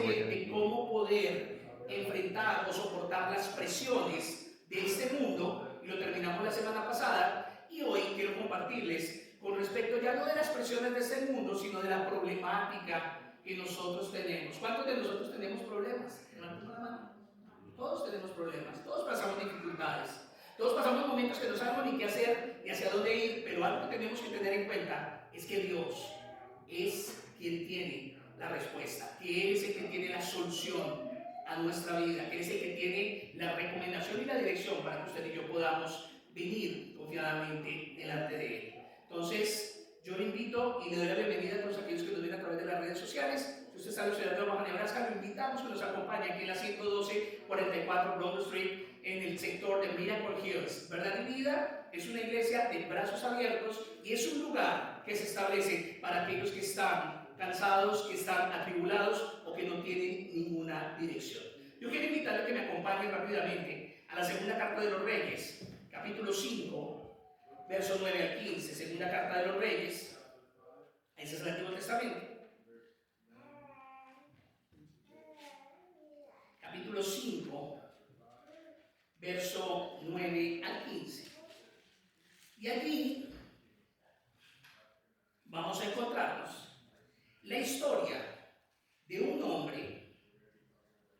de cómo poder enfrentar o soportar las presiones de este mundo, y lo terminamos la semana pasada, y hoy quiero compartirles con respecto ya no de las presiones de este mundo, sino de la problemática que nosotros tenemos. ¿Cuántos de nosotros tenemos problemas? Levantemos la mano. Todos tenemos problemas, todos pasamos dificultades, todos pasamos momentos que no sabemos ni qué hacer ni hacia dónde ir, pero algo que tenemos que tener en cuenta es que Dios es quien tiene la respuesta, que Él es el que tiene la solución a nuestra vida, que es el que tiene la recomendación y la dirección para que usted y yo podamos venir confiadamente delante de Él. Entonces, yo le invito y le doy la bienvenida a todos aquellos que nos ven a través de las redes sociales. Si usted está en la ciudad de Omaha, Nebraska, lo invitamos que nos acompañe aquí en la 11244 Broad Street, en el sector de Miracle Hills. Verdad y Vida es una iglesia de brazos abiertos y es un lugar que se establece para aquellos que están cansados, que están atribulados o que no tienen ninguna dirección. Yo quiero invitarle a que me acompañe rápidamente a la segunda carta de los Reyes, capítulo 5, versos 9 al 15. Segunda carta de los Reyes, ese es el Antiguo Testamento. Capítulo 5, verso 9 al 15. Y allí vamos a encontrarnos la historia de un hombre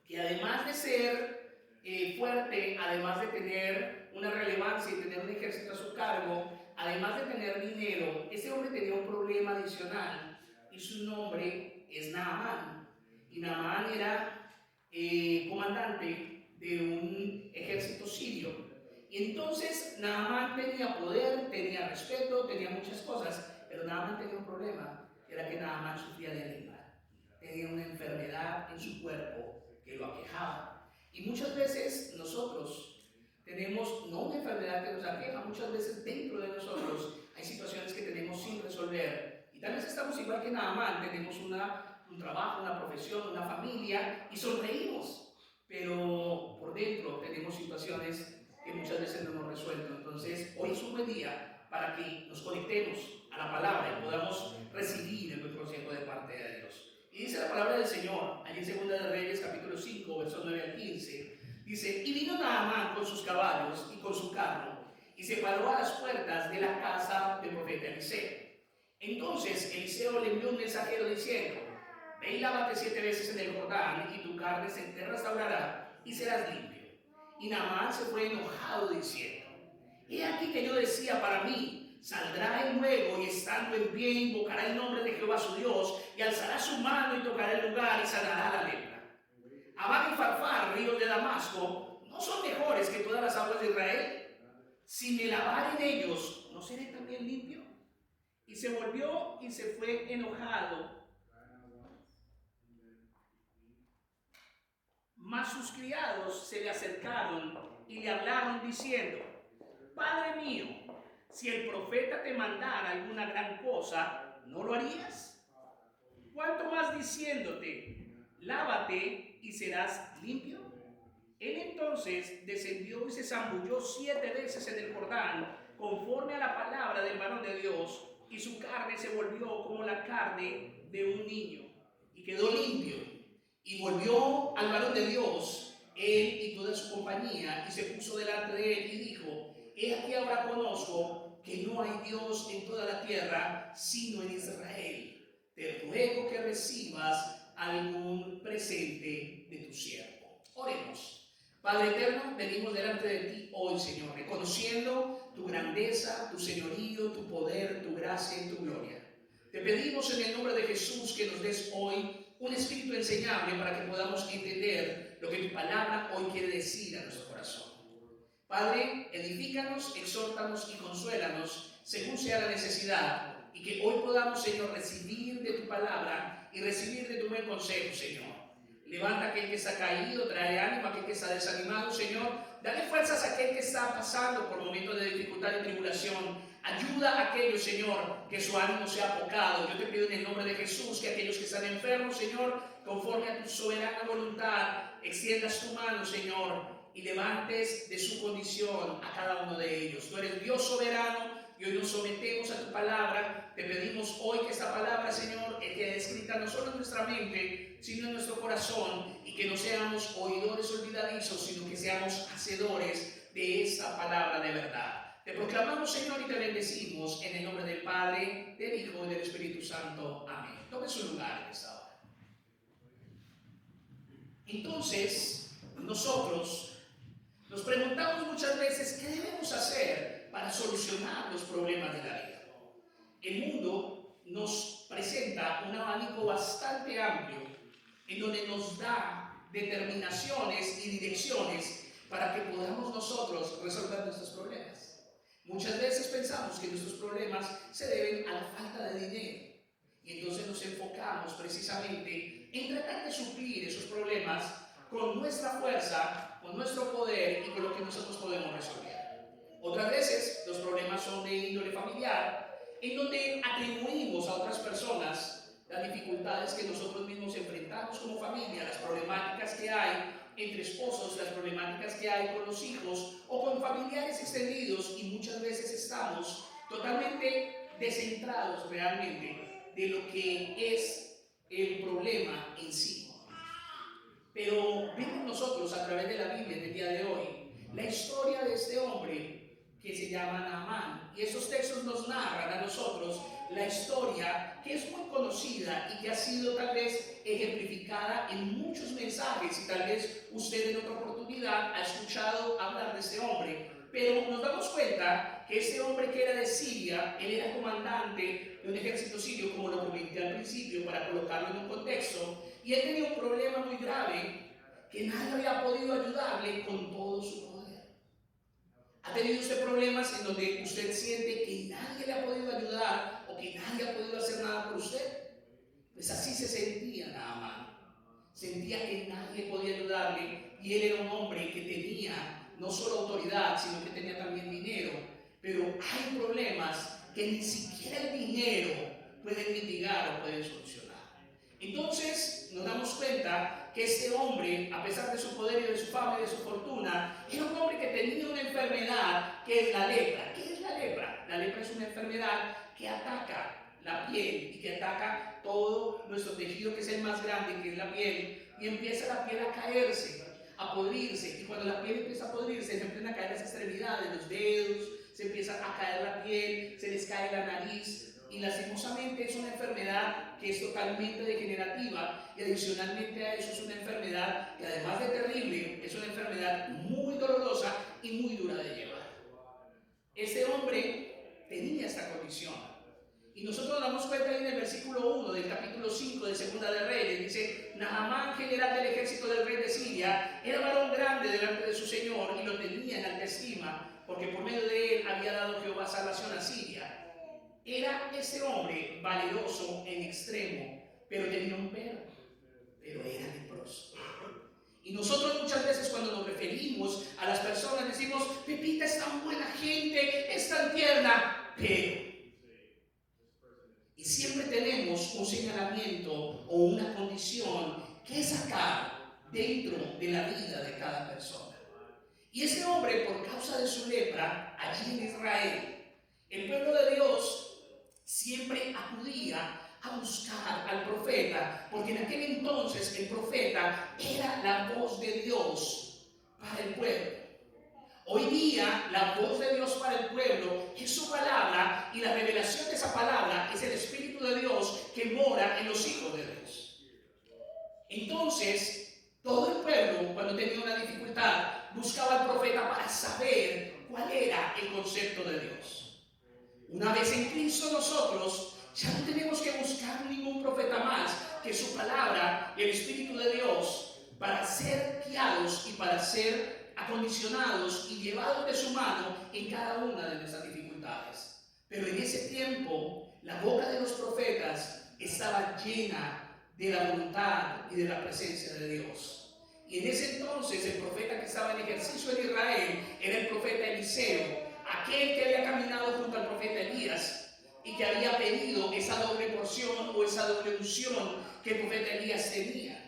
que, además de ser fuerte, además de tener una relevancia y tener un ejército a su cargo, además de tener dinero, ese hombre tenía un problema adicional y su nombre es Naamán. Y Naamán era comandante de un ejército sirio. Y entonces Naamán tenía poder, tenía respeto, tenía muchas cosas, pero Naamán tenía un problema, era que Naamán sufría de lepra, tenía una enfermedad en su cuerpo que lo aquejaba. Y muchas veces nosotros tenemos no una enfermedad que nos aqueja, muchas veces dentro de nosotros hay situaciones que tenemos sin resolver. Y tal vez estamos igual que Naamán, tenemos un trabajo, una profesión, una familia y sonreímos, pero por dentro tenemos situaciones que muchas veces no hemos resuelto. Entonces hoy es un buen día para que nos conectemos a la palabra y podamos recibir el buen consejo de parte de Dios. Y dice la palabra del Señor, allí en Segunda de Reyes, capítulo 5, versos 9 al 15, dice: y vino Naamán con sus caballos y con su carro, y se paró a las puertas de la casa del profeta Eliseo. Entonces Eliseo le envió un mensajero diciendo: ve y lávate 7 veces en el Jordán, y tu carne se te restaurará y serás limpio. Y Naamán se fue enojado diciendo: he aquí que yo decía para mí, saldrá él luego y estando en pie invocará el nombre de Jehová su Dios, y alzará su mano y tocará el lugar y sanará la lepra. Abán y Farfar, ríos de Damasco, ¿no son mejores que todas las aguas de Israel? Si me lavare en ellos, ¿no seré también limpio? Y se volvió y se fue enojado. Mas sus criados se le acercaron y le hablaron diciendo: Padre mío, si el profeta te mandara alguna gran cosa, ¿no lo harías? ¿Cuánto más diciéndote: lávate y serás limpio? Él entonces descendió y se zambulló 7 veces en el Jordán, conforme a la palabra del varón de Dios, y su carne se volvió como la carne de un niño, y quedó limpio. Y volvió al varón de Dios, él y toda su compañía, y se puso delante de él y dijo: he aquí ahora conozco que no hay Dios en toda la tierra, sino en Israel. Te ruego que recibas algún presente de tu siervo. Oremos. Padre eterno, venimos delante de ti hoy, Señor, reconociendo tu grandeza, tu señorío, tu poder, tu gracia y tu gloria. Te pedimos en el nombre de Jesús que nos des hoy un espíritu enseñable para que podamos entender lo que tu palabra hoy quiere decir a nuestro corazón. Padre, edifícanos, exhórtanos y consuélanos según sea la necesidad, y que hoy podamos, Señor, recibir de tu palabra y recibir de tu buen consejo, Señor. Levanta a aquel que está caído, trae ánimo a aquel que está desanimado, Señor. Dale fuerzas a aquel que está pasando por momentos de dificultad y tribulación. Ayuda a aquellos, Señor, que su ánimo sea apocado. Yo te pido en el nombre de Jesús que aquellos que están enfermos, Señor, conforme a tu soberana voluntad, extiendas tu mano, Señor, y levantes de su condición a cada uno de ellos. Tú eres Dios soberano y hoy nos sometemos a tu palabra. Te pedimos hoy que esta palabra, Señor, quede escrita no solo en nuestra mente, sino en nuestro corazón, corazón y que no seamos oidores olvidadizos, sino que seamos hacedores de esa palabra de verdad. Te proclamamos, Señor, y te bendecimos en el nombre del Padre, del Hijo y del Espíritu Santo. Amén. Tome su lugar en esta hora. Entonces, nosotros nos preguntamos muchas veces qué debemos hacer para solucionar los problemas de la vida. El mundo nos presenta un abanico bastante amplio en donde nos da determinaciones y direcciones para que podamos nosotros resolver nuestros problemas. Muchas veces pensamos que nuestros problemas se deben a la falta de dinero y entonces nos enfocamos precisamente en tratar de suplir esos problemas con nuestra fuerza, con nuestro poder y con lo que nosotros podemos resolver. Otras veces los problemas son de índole familiar, en donde atribuimos a otras personas las dificultades que nosotros mismos enfrentamos como familia, las problemáticas que hay entre esposos, las problemáticas que hay con los hijos o con familiares extendidos, y muchas veces estamos totalmente descentrados realmente de lo que es el problema en sí. Pero vemos nosotros a través de la Biblia en el día de hoy la historia de este hombre que se llama Naamán, y esos textos nos narran a nosotros la historia que es muy conocida y que ha sido tal vez ejemplificada en muchos mensajes, y tal vez usted en otra oportunidad ha escuchado hablar de este hombre. Pero nos damos cuenta que este hombre que era de Siria, él era comandante de un ejército sirio, como lo comenté al principio, para colocarlo en un contexto, y él tenía un problema muy grave, que nadie había podido ayudarle con todo su poder. ¿Ha tenido usted problemas en donde usted siente que nadie le ha podido ayudar o que nadie ha podido hacer nada por usted? Pues así se sentía Naamán. Sentía que nadie podía ayudarle, y él era un hombre que tenía no solo autoridad, sino que tenía también dinero. Pero hay problemas que ni siquiera el dinero puede mitigar o puede solucionar. Entonces nos damos cuenta que este hombre, a pesar de su poder y de su fama y de su fortuna, era un hombre que tenía una enfermedad que es la lepra. ¿Qué es la lepra? La lepra es una enfermedad que ataca la piel y que ataca todo nuestro tejido, que es el más grande, que es la piel, y empieza la piel a caerse, a podrirse, y cuando la piel empieza a podrirse, se empiezan a caer las extremidades, los dedos, se empieza a caer la piel, se les cae la nariz, y lastimosamente es una enfermedad que es totalmente degenerativa, y adicionalmente a eso es una enfermedad que, además de terrible, es una enfermedad muy dolorosa y muy dura de llevar. Este hombre tenía esta condición, y nosotros nos damos cuenta ahí en el versículo 1 del capítulo 5 de Segunda de Reyes. Dice: Naamán, general del ejército del rey de Siria, era varón grande delante de su señor y lo tenía en alta estima, porque por medio de él había dado Jehová salvación a Siria. Era este hombre valeroso en extremo, pero tenía un pero era leproso. Y nosotros muchas veces, cuando nos referimos a las personas, decimos: Pepita es tan buena gente, es tan tierna, pero... Y siempre tenemos un señalamiento o una condición que sacar dentro de la vida de cada persona. Y este hombre, por causa de su lepra, allí en Israel, el pueblo de Dios siempre acudía a buscar al profeta, porque en aquel entonces el profeta era la voz de Dios para el pueblo. Hoy día la voz de Dios para el pueblo es su palabra, y la revelación de esa palabra es el Espíritu de Dios que mora en los hijos de Dios. Entonces, todo el pueblo, cuando tenía una dificultad, buscaba al profeta para saber cuál era el concepto de Dios. Una vez en Cristo, nosotros ya no tenemos que buscar ningún profeta más que su palabra y el Espíritu de Dios para ser guiados y para ser acondicionados y llevados de su mano en cada una de nuestras dificultades. Pero en ese tiempo, la boca de los profetas estaba llena de la voluntad y de la presencia de Dios. Y en ese entonces, el profeta que estaba en ejercicio en Israel era el profeta Eliseo, aquel que había caminado junto al profeta Elías y que había pedido esa doble porción o esa doble unción que el profeta Elías tenía.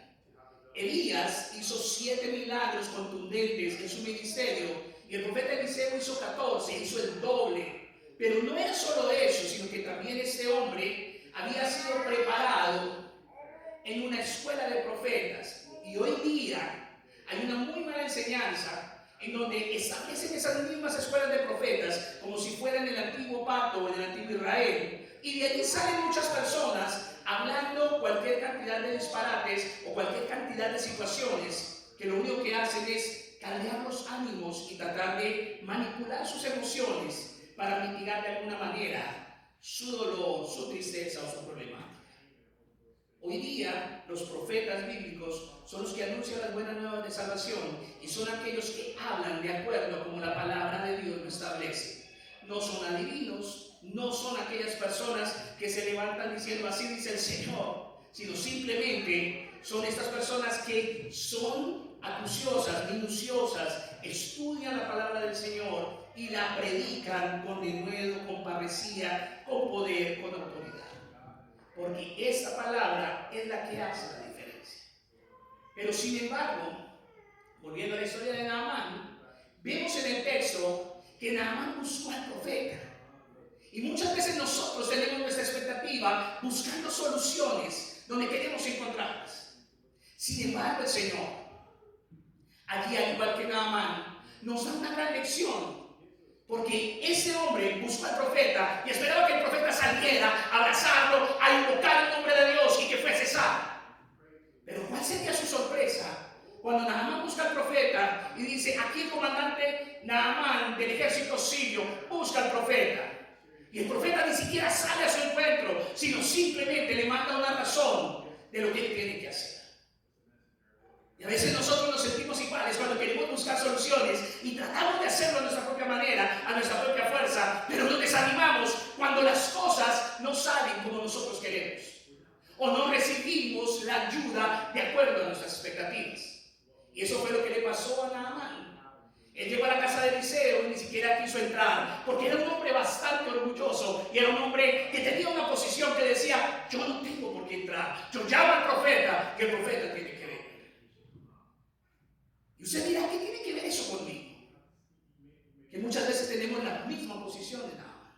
Elías hizo 7 milagros contundentes en su ministerio, y el profeta Eliseo hizo 14, hizo el doble. Pero no era solo eso, sino que también este hombre había sido preparado en una escuela de profetas. hay una muy mala enseñanza en donde establecen esas mismas escuelas de profetas como si fueran el antiguo pacto o en el antiguo Israel, y de allí salen muchas personas hablando cualquier cantidad de disparates o cualquier cantidad de situaciones que lo único que hacen es caldear los ánimos y tratar de manipular sus emociones para mitigar de alguna manera su dolor, su tristeza o su problemática. Hoy día los profetas bíblicos son los que anuncian las buenas nuevas de salvación y son aquellos que hablan de acuerdo a como la palabra de Dios lo establece. No son adivinos, no son aquellas personas que se levantan diciendo así dice el Señor, sino simplemente son estas personas que son acuciosas, minuciosas, estudian la palabra del Señor y la predican con denuedo, con parresía, con poder, con autoridad. Porque esta palabra es la que hace la diferencia. Pero sin embargo, volviendo a la historia de Naamán, vemos en el texto que Naamán buscó al profeta. Y muchas veces nosotros tenemos nuestra expectativa buscando soluciones donde queremos encontrarlas. Sin embargo, el Señor, aquí al igual que Naamán, nos da una gran lección. Porque ese hombre buscó al profeta y esperaba que el profeta saliera a abrazarlo, a invocar el nombre de Dios y que fuese salvo. Pero ¿cuál sería su sorpresa cuando Naamán busca al profeta y dice, aquí el comandante Naamán del ejército sirio busca al profeta? Y el profeta ni siquiera sale a su encuentro, sino simplemente le manda una razón de lo que él tiene que hacer. Y a veces nosotros nos sentimos iguales cuando queremos buscar soluciones y tratamos de hacerlo a nuestra propia manera, a nuestra propia fuerza, pero nos desanimamos cuando las cosas no salen como nosotros queremos o no recibimos la ayuda de acuerdo a nuestras expectativas. Y eso fue lo que le pasó a Naamán. Él llegó a la casa de Eliseo y ni siquiera quiso entrar porque era un hombre bastante orgulloso y era un hombre que tenía una posición que decía, yo no tengo por qué entrar, yo llamo al profeta, que el profeta tiene que ver. Y usted dirá, ¿qué tiene que ver eso conmigo? Que muchas veces tenemos la misma posición de Naamán.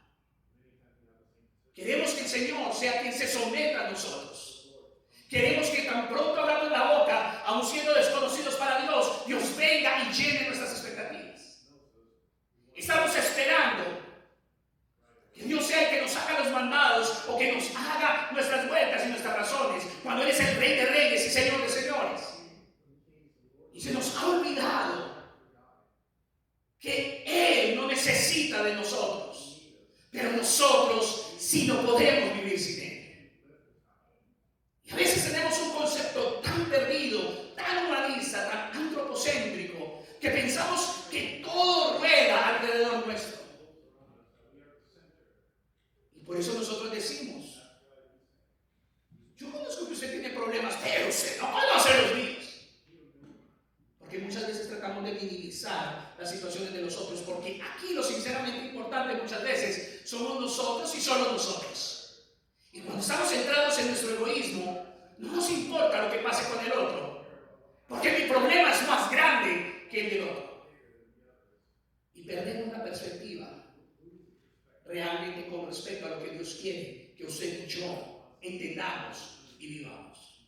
Queremos que el Señor sea quien se someta a nosotros. Queremos que tan pronto abramos la boca, aun siendo desconocidos para Dios, Dios venga y llene nuestras expectativas. Estamos esperando que Dios sea el que nos haga los mandados o que nos haga nuestras vueltas y nuestras razones, cuando Él es el Rey de Reyes y Señor de Señores. Y se nos ha olvidado que Él no necesita de nosotros, pero nosotros sí no podemos vivir sin Él. Y a veces tenemos un concepto tan perdido, tan humanista, tan antropocéntrico, que pensamos que todo rueda alrededor nuestro. Y por eso nosotros decimos, yo conozco que usted tiene problemas, pero usted no conoce los míos. Porque muchas veces tratamos de minimizar las situaciones de los otros, porque aquí lo sinceramente importante muchas veces somos nosotros y solo nosotros. Y cuando estamos centrados en nuestro egoísmo, no nos importa lo que pase con el otro, porque mi problema es más grande que el del otro. Y perdemos la perspectiva realmente con respecto a lo que Dios quiere que usted y yo entendamos y vivamos.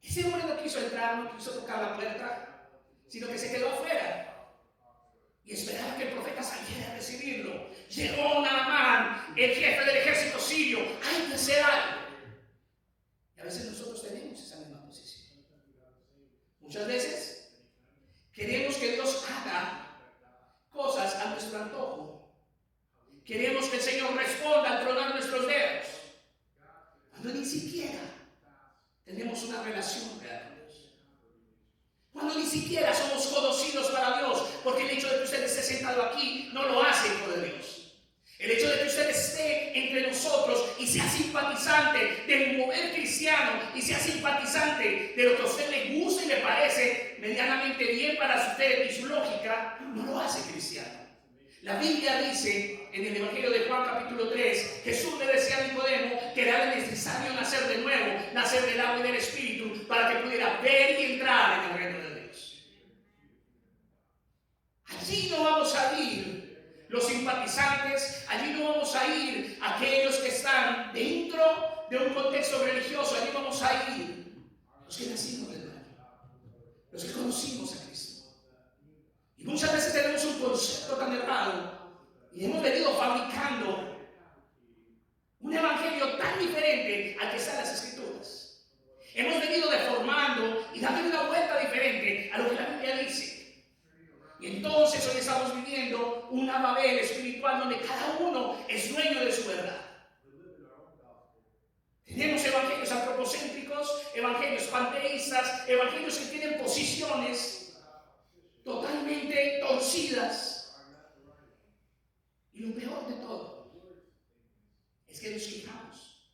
Ese hombre no quiso entrar, no quiso tocar la puerta, sino que se quedó afuera y esperaba que el profeta saliera a recibirlo. Llegó Naamán, el jefe del ejército sirio, hay que hacer algo. Y a veces nosotros tenemos esa misma posición. Muchas veces queremos que Dios haga cosas a nuestro antojo. Queremos que el Señor responda al tronar nuestros dedos, cuando ni siquiera tenemos una relación real con Dios. Cuando ni siquiera somos conocidos para Dios, porque el hecho de que usted esté sentado aquí no lo hace hijo de Dios. El hecho de que usted esté entre nosotros y sea simpatizante del mover cristiano y sea simpatizante de lo que a usted le gusta y le parece medianamente bien para usted y su lógica, no lo hace cristiano. La Biblia dice en el Evangelio de Juan capítulo 3, Jesús le decía a Nicodemo que era necesario nacer de nuevo, nacer del agua y del Espíritu, para que pudiera ver y entrar en el reino de Dios. Allí no vamos a ir los simpatizantes, allí no vamos a ir aquellos que están dentro de un contexto religioso, allí vamos a ir los que nacimos de nuevo, los que conocimos a Cristo. Y muchas veces tenemos un concepto tan errado y hemos venido fabricando un evangelio tan diferente al que está en las Escrituras. Hemos venido deformando y dando una vuelta diferente a lo que la Biblia dice. Y entonces hoy estamos viviendo una Babel espiritual donde cada uno es dueño de su verdad. Tenemos evangelios antropocéntricos, evangelios panteístas, evangelios que tienen posiciones totalmente torcidas. Y lo peor de todo es que nos quejamos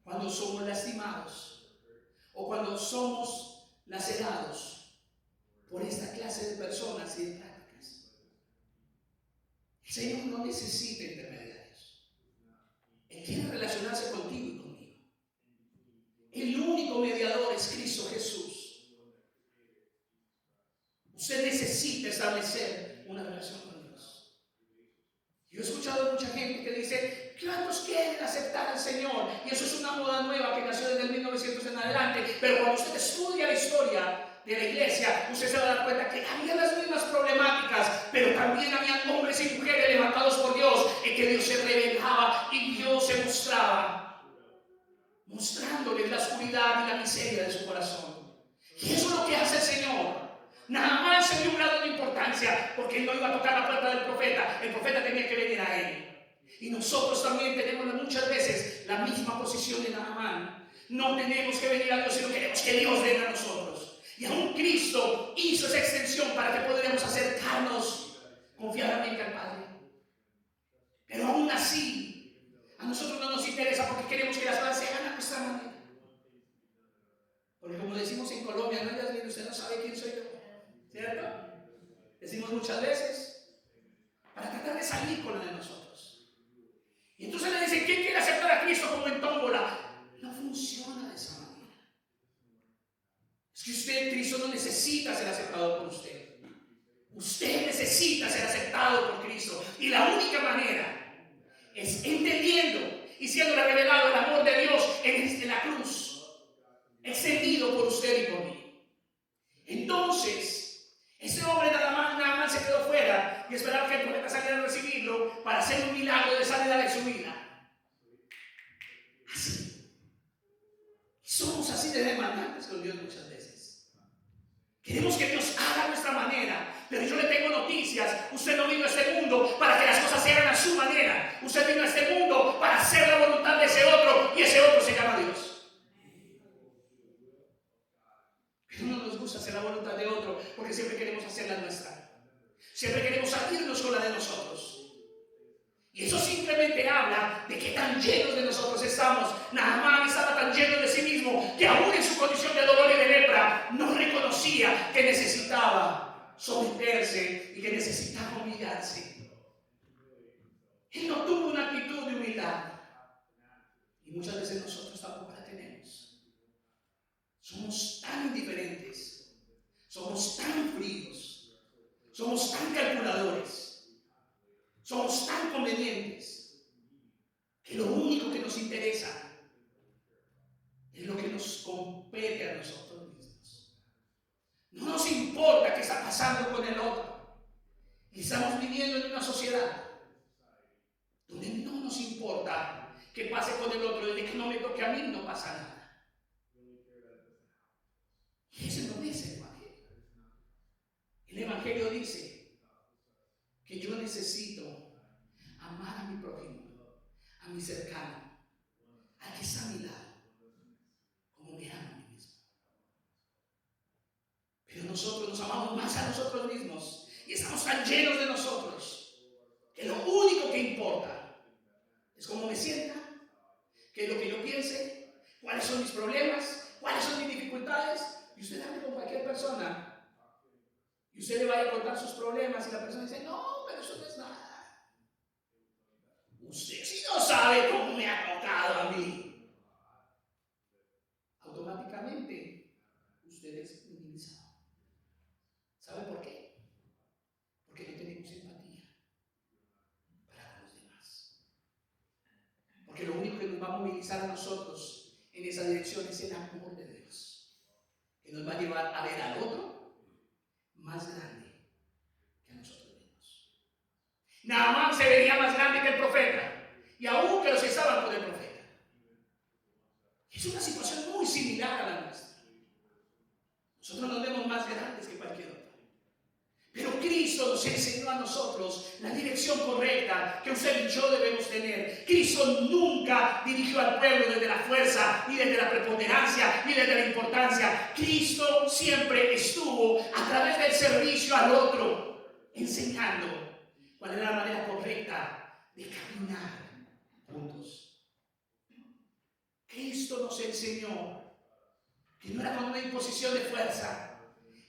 cuando somos lastimados o cuando somos lacerados por esta clase de personas y de prácticas. El Señor no necesita intermediarios. Él quiere relacionarse contigo y conmigo. El único mediador es Cristo Jesús. Usted necesita establecer una relación con Dios. Yo he escuchado a mucha gente que dice: ¿cuántos quieren aceptar al Señor? Y eso es una moda nueva que nació desde el 1900 en adelante. Pero cuando usted estudia la historia de la iglesia, usted se va a dar cuenta que había las mismas problemáticas, pero también había hombres y mujeres levantados por Dios, en que Dios se revelaba y Dios se mostraba, mostrándoles la oscuridad y la miseria de su corazón. Y eso es lo que hace el Señor. Nada más se dio un grado de importancia, porque él no iba a tocar la puerta del profeta. El profeta tenía que venir a él. Y nosotros también tenemos muchas veces la misma posición de Naamán. No tenemos que venir a Dios, sino queremos que Dios venga a nosotros. Y aún Cristo hizo esa extensión para que pudiéramos acercarnos confiadamente al Padre. Pero aún así, a nosotros no nos interesa, porque queremos que las cosas se hagan a nuestra manera. Porque como decimos en Colombia, no, Yasmin, usted no sabe quién soy yo, ¿cierto? Decimos muchas veces para tratar de salir con la de nosotros. Y entonces le dicen: ¿quién quiere aceptar a Cristo como en tómbola? No funciona de esa manera. Es que usted, Cristo no necesita ser aceptado por usted. Usted necesita ser aceptado por Cristo. Y la única manera es entendiendo y siendo revelado el amor de Dios en la cruz, extendido por usted y por mí. Entonces, ese hombre nada más se quedó fuera y esperaba que el profeta saliera a recibirlo para hacer un milagro de sanidad de su vida. Así. Somos así de demandantes con Dios muchas veces. Queremos que Dios haga a nuestra manera, pero yo le tengo noticias. Usted no vino a este mundo para que las cosas se hagan a su manera. Usted vino a este mundo para hacer la voluntad de ese otro, y ese otro se llama Dios. Pero no nos gusta hacer la voluntad de otro, porque siempre queremos hacer la nuestra. Siempre queremos salirnos con la de nosotros. Y eso simplemente habla de que tan llenos de nosotros estamos. Naamán estaba tan lleno de sí mismo que aún en su condición de dolor y de lepra no reconocía que necesitaba someterse y que necesitaba humillarse. Él no tuvo una actitud de humildad. Y muchas veces nosotros tampoco la tenemos. Somos tan indiferentes, somos tan fríos, somos tan calculadores, somos tan convenientes, que lo único que nos interesa es lo que nos compete a nosotros mismos. No nos importa qué está pasando con el otro. Y estamos viviendo en una sociedad donde no nos importa qué pase con el otro, desde que no me toque a mí no pasa nada. Y ese no es el Evangelio. El Evangelio dice que yo necesito amar a mi prójimo, a mi cercano, al que está a mi lado, como me amo a mí mismo. Pero nosotros nos amamos más a nosotros mismos y estamos tan llenos de nosotros que lo único que importa es cómo me sienta, qué es lo que yo piense, cuáles son mis problemas, cuáles son mis dificultades. Y usted hable con cualquier persona y usted le vaya a contar sus problemas y la persona dice: no, pero eso no es nada. Usted sí no sabe cómo me ha tocado a mí. Automáticamente usted es minimizado. ¿Sabe por qué? Porque no tenemos empatía para los demás. Porque lo único que nos va a movilizar a nosotros en esa dirección es el amor de Dios, que nos nos va a llevar a ver al otro más grande que a nosotros mismos. Naamán se veía más grande que el profeta, y aún que los que estaban con el profeta. Es una situación muy similar a la nuestra. Nosotros nos vemos más grandes que cualquier otro. Pero Cristo nos enseñó a nosotros la dirección correcta que usted y yo debemos tener. Cristo nunca dirigió al pueblo desde la fuerza, ni desde la preponderancia, ni desde la importancia. Cristo siempre estuvo a través del servicio al otro, enseñando cuál era la manera correcta de caminar juntos. Cristo nos enseñó que no era con una imposición de fuerza.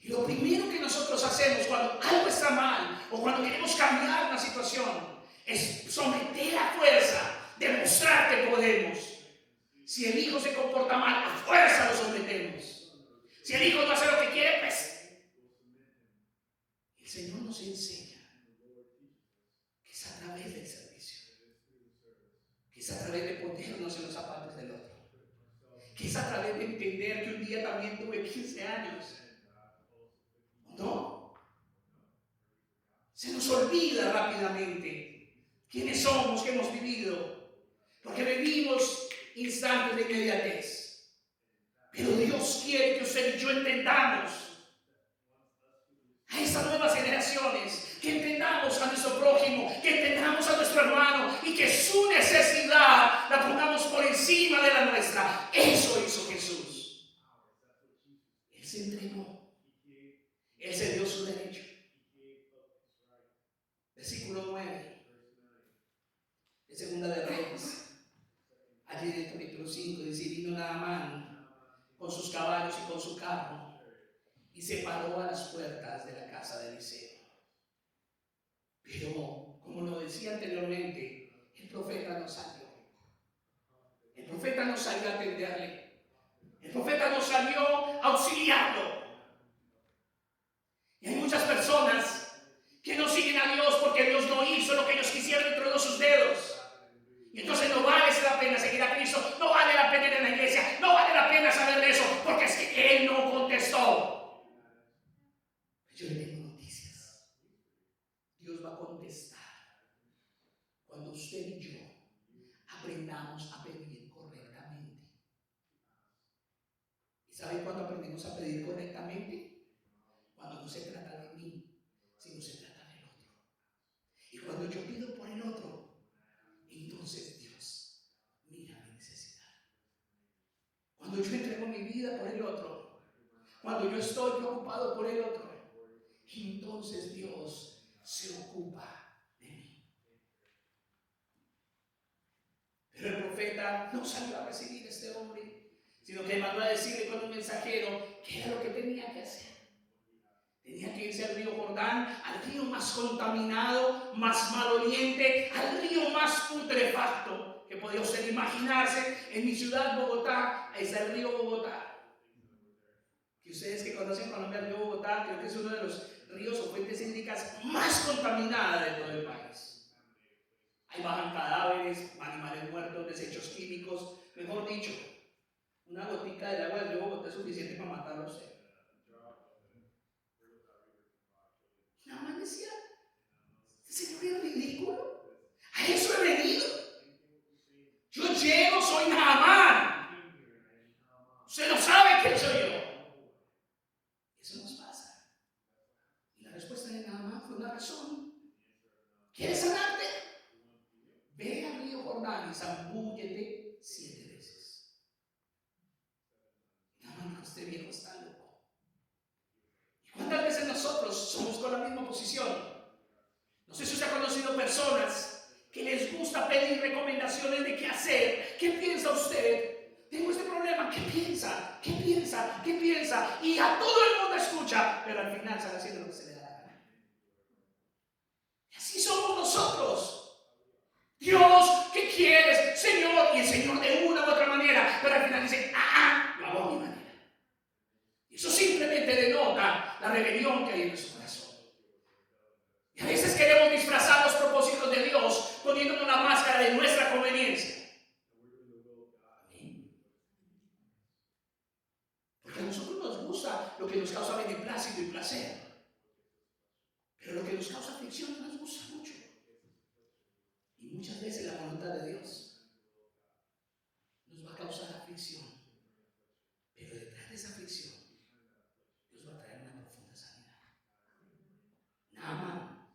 Y lo primero que nosotros hacemos cuando algo está mal o cuando queremos cambiar una situación es someter a fuerza, demostrar que podemos. Si el hijo se comporta mal, a fuerza lo sometemos. Si el hijo no hace lo que quiere, pues el Señor nos enseña que es a través del servicio, que es a través de ponernos en los zapatos del otro, que es a través de entender que un día también tuve 15 años. No. Se nos olvida rápidamente quiénes somos, qué hemos vivido, porque vivimos instantes de inmediatez. Pero Dios quiere que usted y yo entendamos a estas nuevas generaciones, que entendamos a nuestro prójimo, que entendamos a nuestro hermano y que su necesidad la pongamos por encima de la nuestra. Eso hizo Jesús. Él se entregó. Él se dio su derecho. Versículo 9 de Segunda de Reyes, allí en el capítulo 5, dice: vino Naamán con sus caballos y con su carro y se paró a las puertas de la casa de Eliseo. Pero, como lo decía anteriormente, el profeta no salió. El profeta no salió a atenderle. El profeta no salió a auxiliarlo. Y hay muchas personas que no siguen a Dios porque Dios no hizo lo que ellos quisieron entre los sus dedos. Y entonces no vale la pena seguir a Cristo, no vale la pena ir a la iglesia, no vale la pena saber de eso, porque es que Él no contestó. Yo le tengo noticias. Dios va a contestar cuando usted y yo aprendamos a pedir correctamente. ¿Y sabe cuándo aprendemos a pedir correctamente? Cuando no se trata de mí, sino se trata del otro. Y cuando yo pido por el otro, entonces Dios mira mi necesidad. Cuando yo entrego mi vida por el otro, cuando yo estoy preocupado por el otro, entonces Dios se ocupa de mí. Pero el profeta no salió a recibir a este hombre, sino que mandó a decirle con un mensajero qué era lo que tenía que hacer. Tenía que irse al río Jordán, al río más contaminado, más maloliente, al río más putrefacto que podía usted imaginarse. En mi ciudad, Bogotá, está el río Bogotá. Que ustedes que conocen Colombia, el río Bogotá, creo que es uno de los ríos o fuentes hídricas más contaminadas de todo el país. Ahí bajan cadáveres, animales muertos, desechos químicos. Mejor dicho, una gotica del agua del río Bogotá es suficiente para matarlo a usted. Nada más decía, ¿ese señor es ridículo? ¿A eso he venido? Yo llego, soy Naamán. Usted no sabe quién soy yo. Eso nos pasa. Y la respuesta de Naamán fue una razón. ¿Quieres sanarte? Ve al río Jordán y zambúllete 7 veces. Naamán dijo: este viejo está loco. ¿Cuántas veces nosotros somos con la misma posición? No sé si usted ha conocido personas que les gusta pedir recomendaciones de qué hacer. ¿Qué piensa usted? Tengo este problema. ¿Qué piensa? ¿Qué piensa? ¿Qué piensa? Y a todo el mundo escucha, pero al final sale haciendo lo que se le da la gana. Y así somos nosotros. Dios, ¿qué quieres, Señor? Y el Señor de una u otra manera, pero al final dice: lo hago a mi manera. Eso simplemente denota la rebelión que hay en nuestro corazón. Y a veces queremos disfrazar los propósitos de Dios poniéndonos una máscara de nuestra conveniencia. Amén. Porque a nosotros nos gusta lo que nos causa beneplácito y placer. Pero lo que nos causa aflicción no nos gusta mucho. Y muchas veces la voluntad de Dios nos va a causar aflicción. Pero detrás de esa aflicción, Dios va a traer una profunda sanidad. Naamán,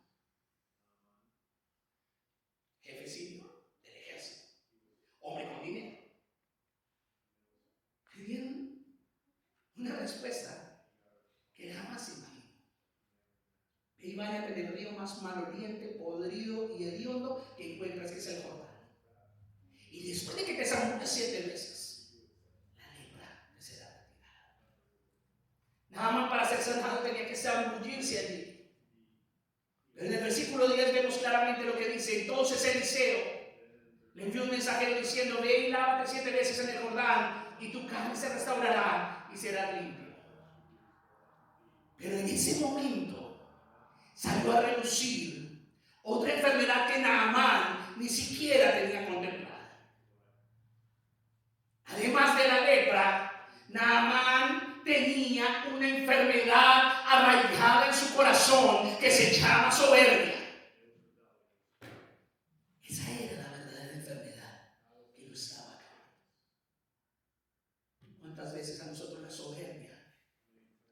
jefe sirio del ejército, hombre con dinero, pidieron una respuesta que jamás se imaginó. Ve y báñate en el río más maloliente, podrido y hediondo que encuentras, que es el Jordán. Y después de que te zambullas 7 veces, la lepra te será retirada. Naamán, para ser sanado, tenía que zambullirse allí. Pero en el versículo 10 vemos claramente lo que dice. Entonces Eliseo le envió un mensajero diciendo: ve y lávate 7 veces en el Jordán, y tu carne se restaurará y serás limpio. Pero en ese momento salió a relucir otra enfermedad que Naamán ni siquiera tenía contemplada. Además de la lepra, Naamán tenía una enfermedad arraigada en su corazón que se llama soberbia. Esa era la verdadera enfermedad que lo estaba acabando. ¿Cuántas veces a nosotros la soberbia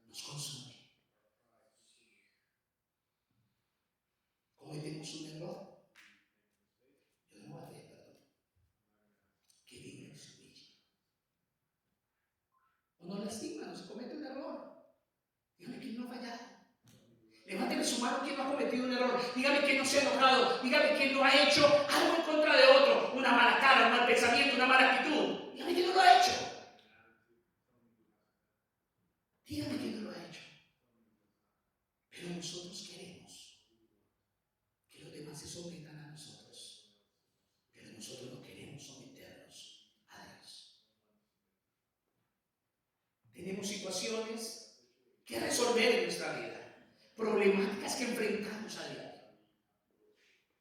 nos consume? Cometemos un error. Yo no voy a pedir perdón. Que venga y se humille. O nos lastima, nos comete un error. Dígame quién no ha fallado. Levánteme su mano quien no ha cometido un error. Dígame quién no se ha enojado. Dígame quién no ha hecho algo en contra de otro. Una mala cara, un mal pensamiento, una mala actitud. Dígame quién no lo ha hecho. Dígame quién no lo ha hecho. Pero nosotros queremos que los demás se sometan a nosotros. Pero nosotros no queremos someternos a Dios. Tenemos situaciones que resolver en nuestra vida. Problemáticas que enfrentamos a diario.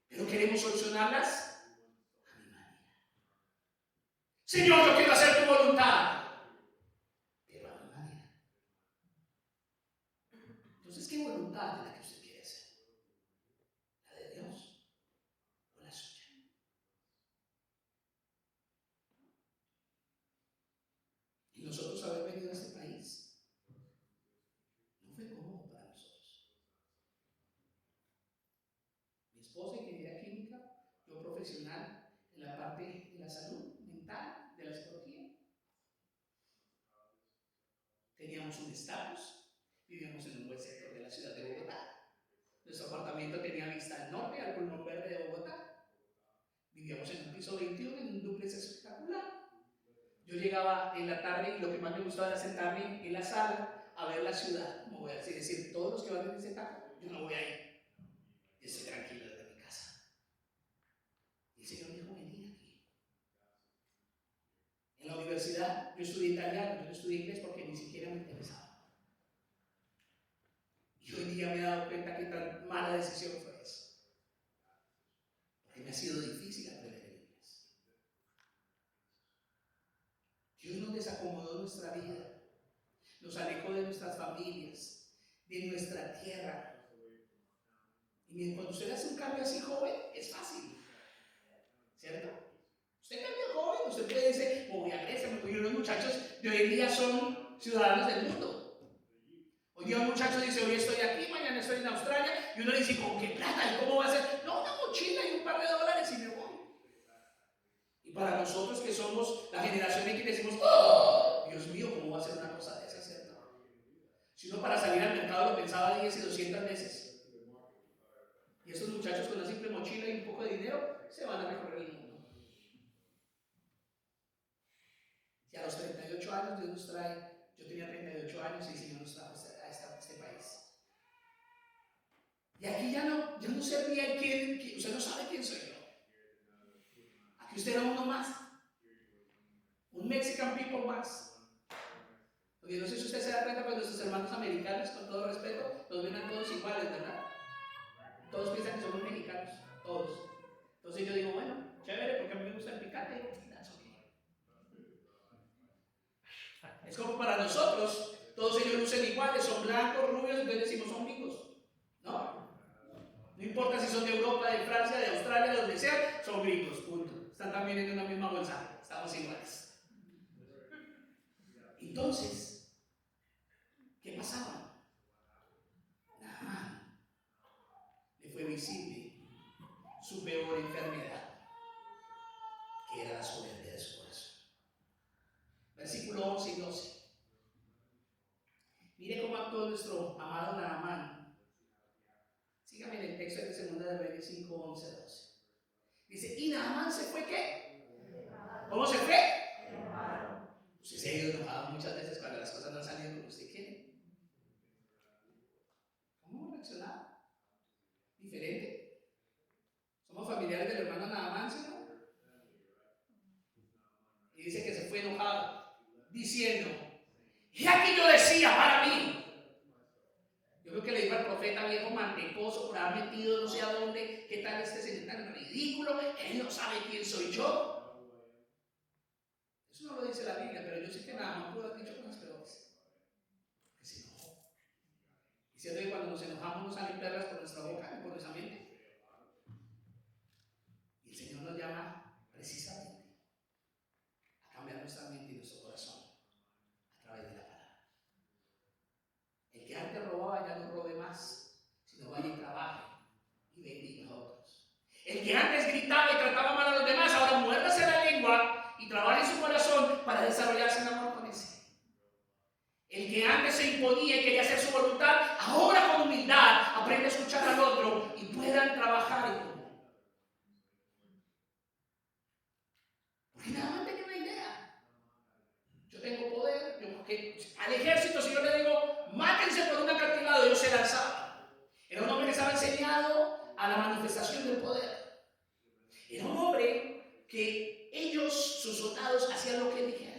Pero queremos solucionarlas a mi manera. Señor, yo quiero hacer tu voluntad, pero a mi manera. Entonces, ¿qué voluntad es la que usted quiere hacer? ¿La de Dios o la suya? Y nosotros haber venido a este país no fue cómodo para nosotros. Mi esposa, ingeniería química, yo profesional en la parte de la salud mental, de la psicología. Teníamos un estatus, vivíamos en un buen sector de la ciudad de Bogotá. Nuestro apartamento tenía vista al norte, al pulmón verde de Bogotá. Vivíamos en un piso 21, en un dúplex espectacular. Yo llegaba en la tarde y lo que más me gustaba era sentarme en la sala a ver la ciudad. Como voy a decir, todos los que van en ese taco, yo no voy a ir. Yo estoy tranquilo desde mi casa. Y el Señor me dijo: vení aquí. En la universidad yo estudié italiano, yo no estudié inglés porque ni siquiera me interesaba. Y hoy día me he dado cuenta que tan mala decisión fue esa. Porque me ha sido difícil aprender el inglés. Dios nos desacomodó nuestra vida, nos alejó de nuestras familias, de nuestra tierra. Y cuando usted hace un cambio así joven, es fácil, ¿cierto? Usted cambia joven, usted puede decir: voy a Grecia, me voy a. Los muchachos de hoy en día son ciudadanos del mundo. Hoy día un muchacho dice: hoy estoy aquí, mañana estoy en Australia, y uno le dice: ¿con qué plata? ¿Y cómo va a ser? No, una mochila y un par de dólares y me voy. Y para nosotros que somos la generación en que decimos: ¡oh, Dios mío, cómo va a ser una cosa de esa, ¿cierto? Si uno para salir al mercado lo pensaba 10 y 200 veces. Y estos muchachos con una simple mochila y un poco de dinero se van a recorrer el mundo. Y a los 38 años Dios nos trae. Yo tenía 38 años y el Señor nos trajo a este país. Y aquí ya no sé bien quién, usted no sabe quién soy yo. Aquí usted era uno más. Un Mexican people más. Porque no sé si usted se da cuenta, cuando nuestros hermanos americanos, con todo respeto, los ven a todos iguales, ¿verdad? Todos piensan que somos mexicanos, todos. Entonces yo digo: bueno, chévere, porque a mí me gusta el picante. That's okay. Es como para nosotros, todos ellos iguales, son blancos, rubios, entonces decimos son gringos. No. No importa si son de Europa, de Francia, de Australia, de donde sea, son gringos, punto. Están también en una misma bolsa, estamos iguales. Entonces, ¿qué pasaba? Naamán le fue visible su peor enfermedad, que era la soberbia de su corazón. Versículo 11 y 12. Mire cómo actuó nuestro amado Naamán. Sígame en el texto de 2 de Reyes 5, 11, 12. Dice, ¿y Naamán se fue qué? ¿Cómo se fue? Usted se ha ido enojado muchas veces cuando las cosas no han salido como usted quiere. ¿Cómo hemos reaccionado? ¿Diferente? ¿Somos familiares del hermano Naamán, ¿sí, no? Y dice que se fue enojado, diciendo, y aquí yo decía para mí. Yo creo que le dijo al profeta viejo mantecoso por haber metido no sé a dónde, qué tal este señor tan ridículo, él no sabe quién soy yo. Eso no lo dice la Biblia, pero yo sé que Naamán pudo haber dicho cosas peores. Que se enojó. Y cierto que cuando nos enojamos nos salen perlas por nuestra boca y por nuestra mente. Y el Señor nos llama precisamente a cambiar nuestra mente y nuestro corazón a través de la palabra. El que antes robaba ya no robe más, sino vaya y trabaje y bendiga a otros. El que antes gritaba y trataba mal a los demás, ahora muérdase la lengua y trabaje en su corazón para desarrollarse en amor con ese. El que antes se imponía y quería hacer su voluntad, ahora con humildad aprende a escuchar al otro y puedan trabajar en común. Porque nada más tenía una idea. Yo tengo poder, al ejército, si yo le digo, mátense por un acantilado, ellos se lanzaban. Era un hombre que estaba enseñado a la manifestación del poder. Era un hombre que ellos, sus soldados, hacían lo que él dijera.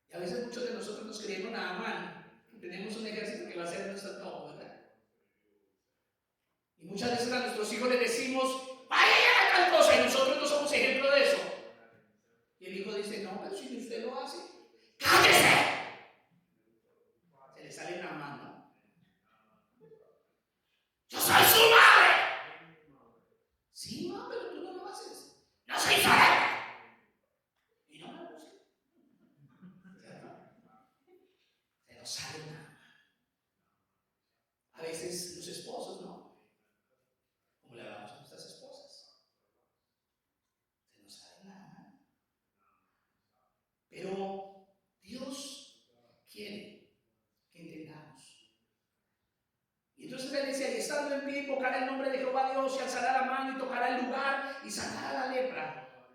Y a veces muchos de nosotros nos creemos nada mal, que tenemos un ejército que va a hacer nuestro todo, ¿verdad? Y muchas veces a nuestros hijos les decimos, vayan a tal cosa, y nosotros no somos ejemplo de eso. Y el hijo dice, no, pero si usted lo hace, ¡cállese! Se le sale una mano. ¡Yo soy su madre! Sí, mamá, pero tú no lo haces. ¡No soy su madre! Y no me gusta. Se nos sale una mano. A veces los esposos, ¿no? Como le hablamos a nuestras esposas. Se nos sale una mano. Pero Dios quiere que entendamos. Y entonces él decía, y estando en pie, invocará el nombre de Jehová Dios, y alzará la mano y tocará el lugar y sanará la lepra.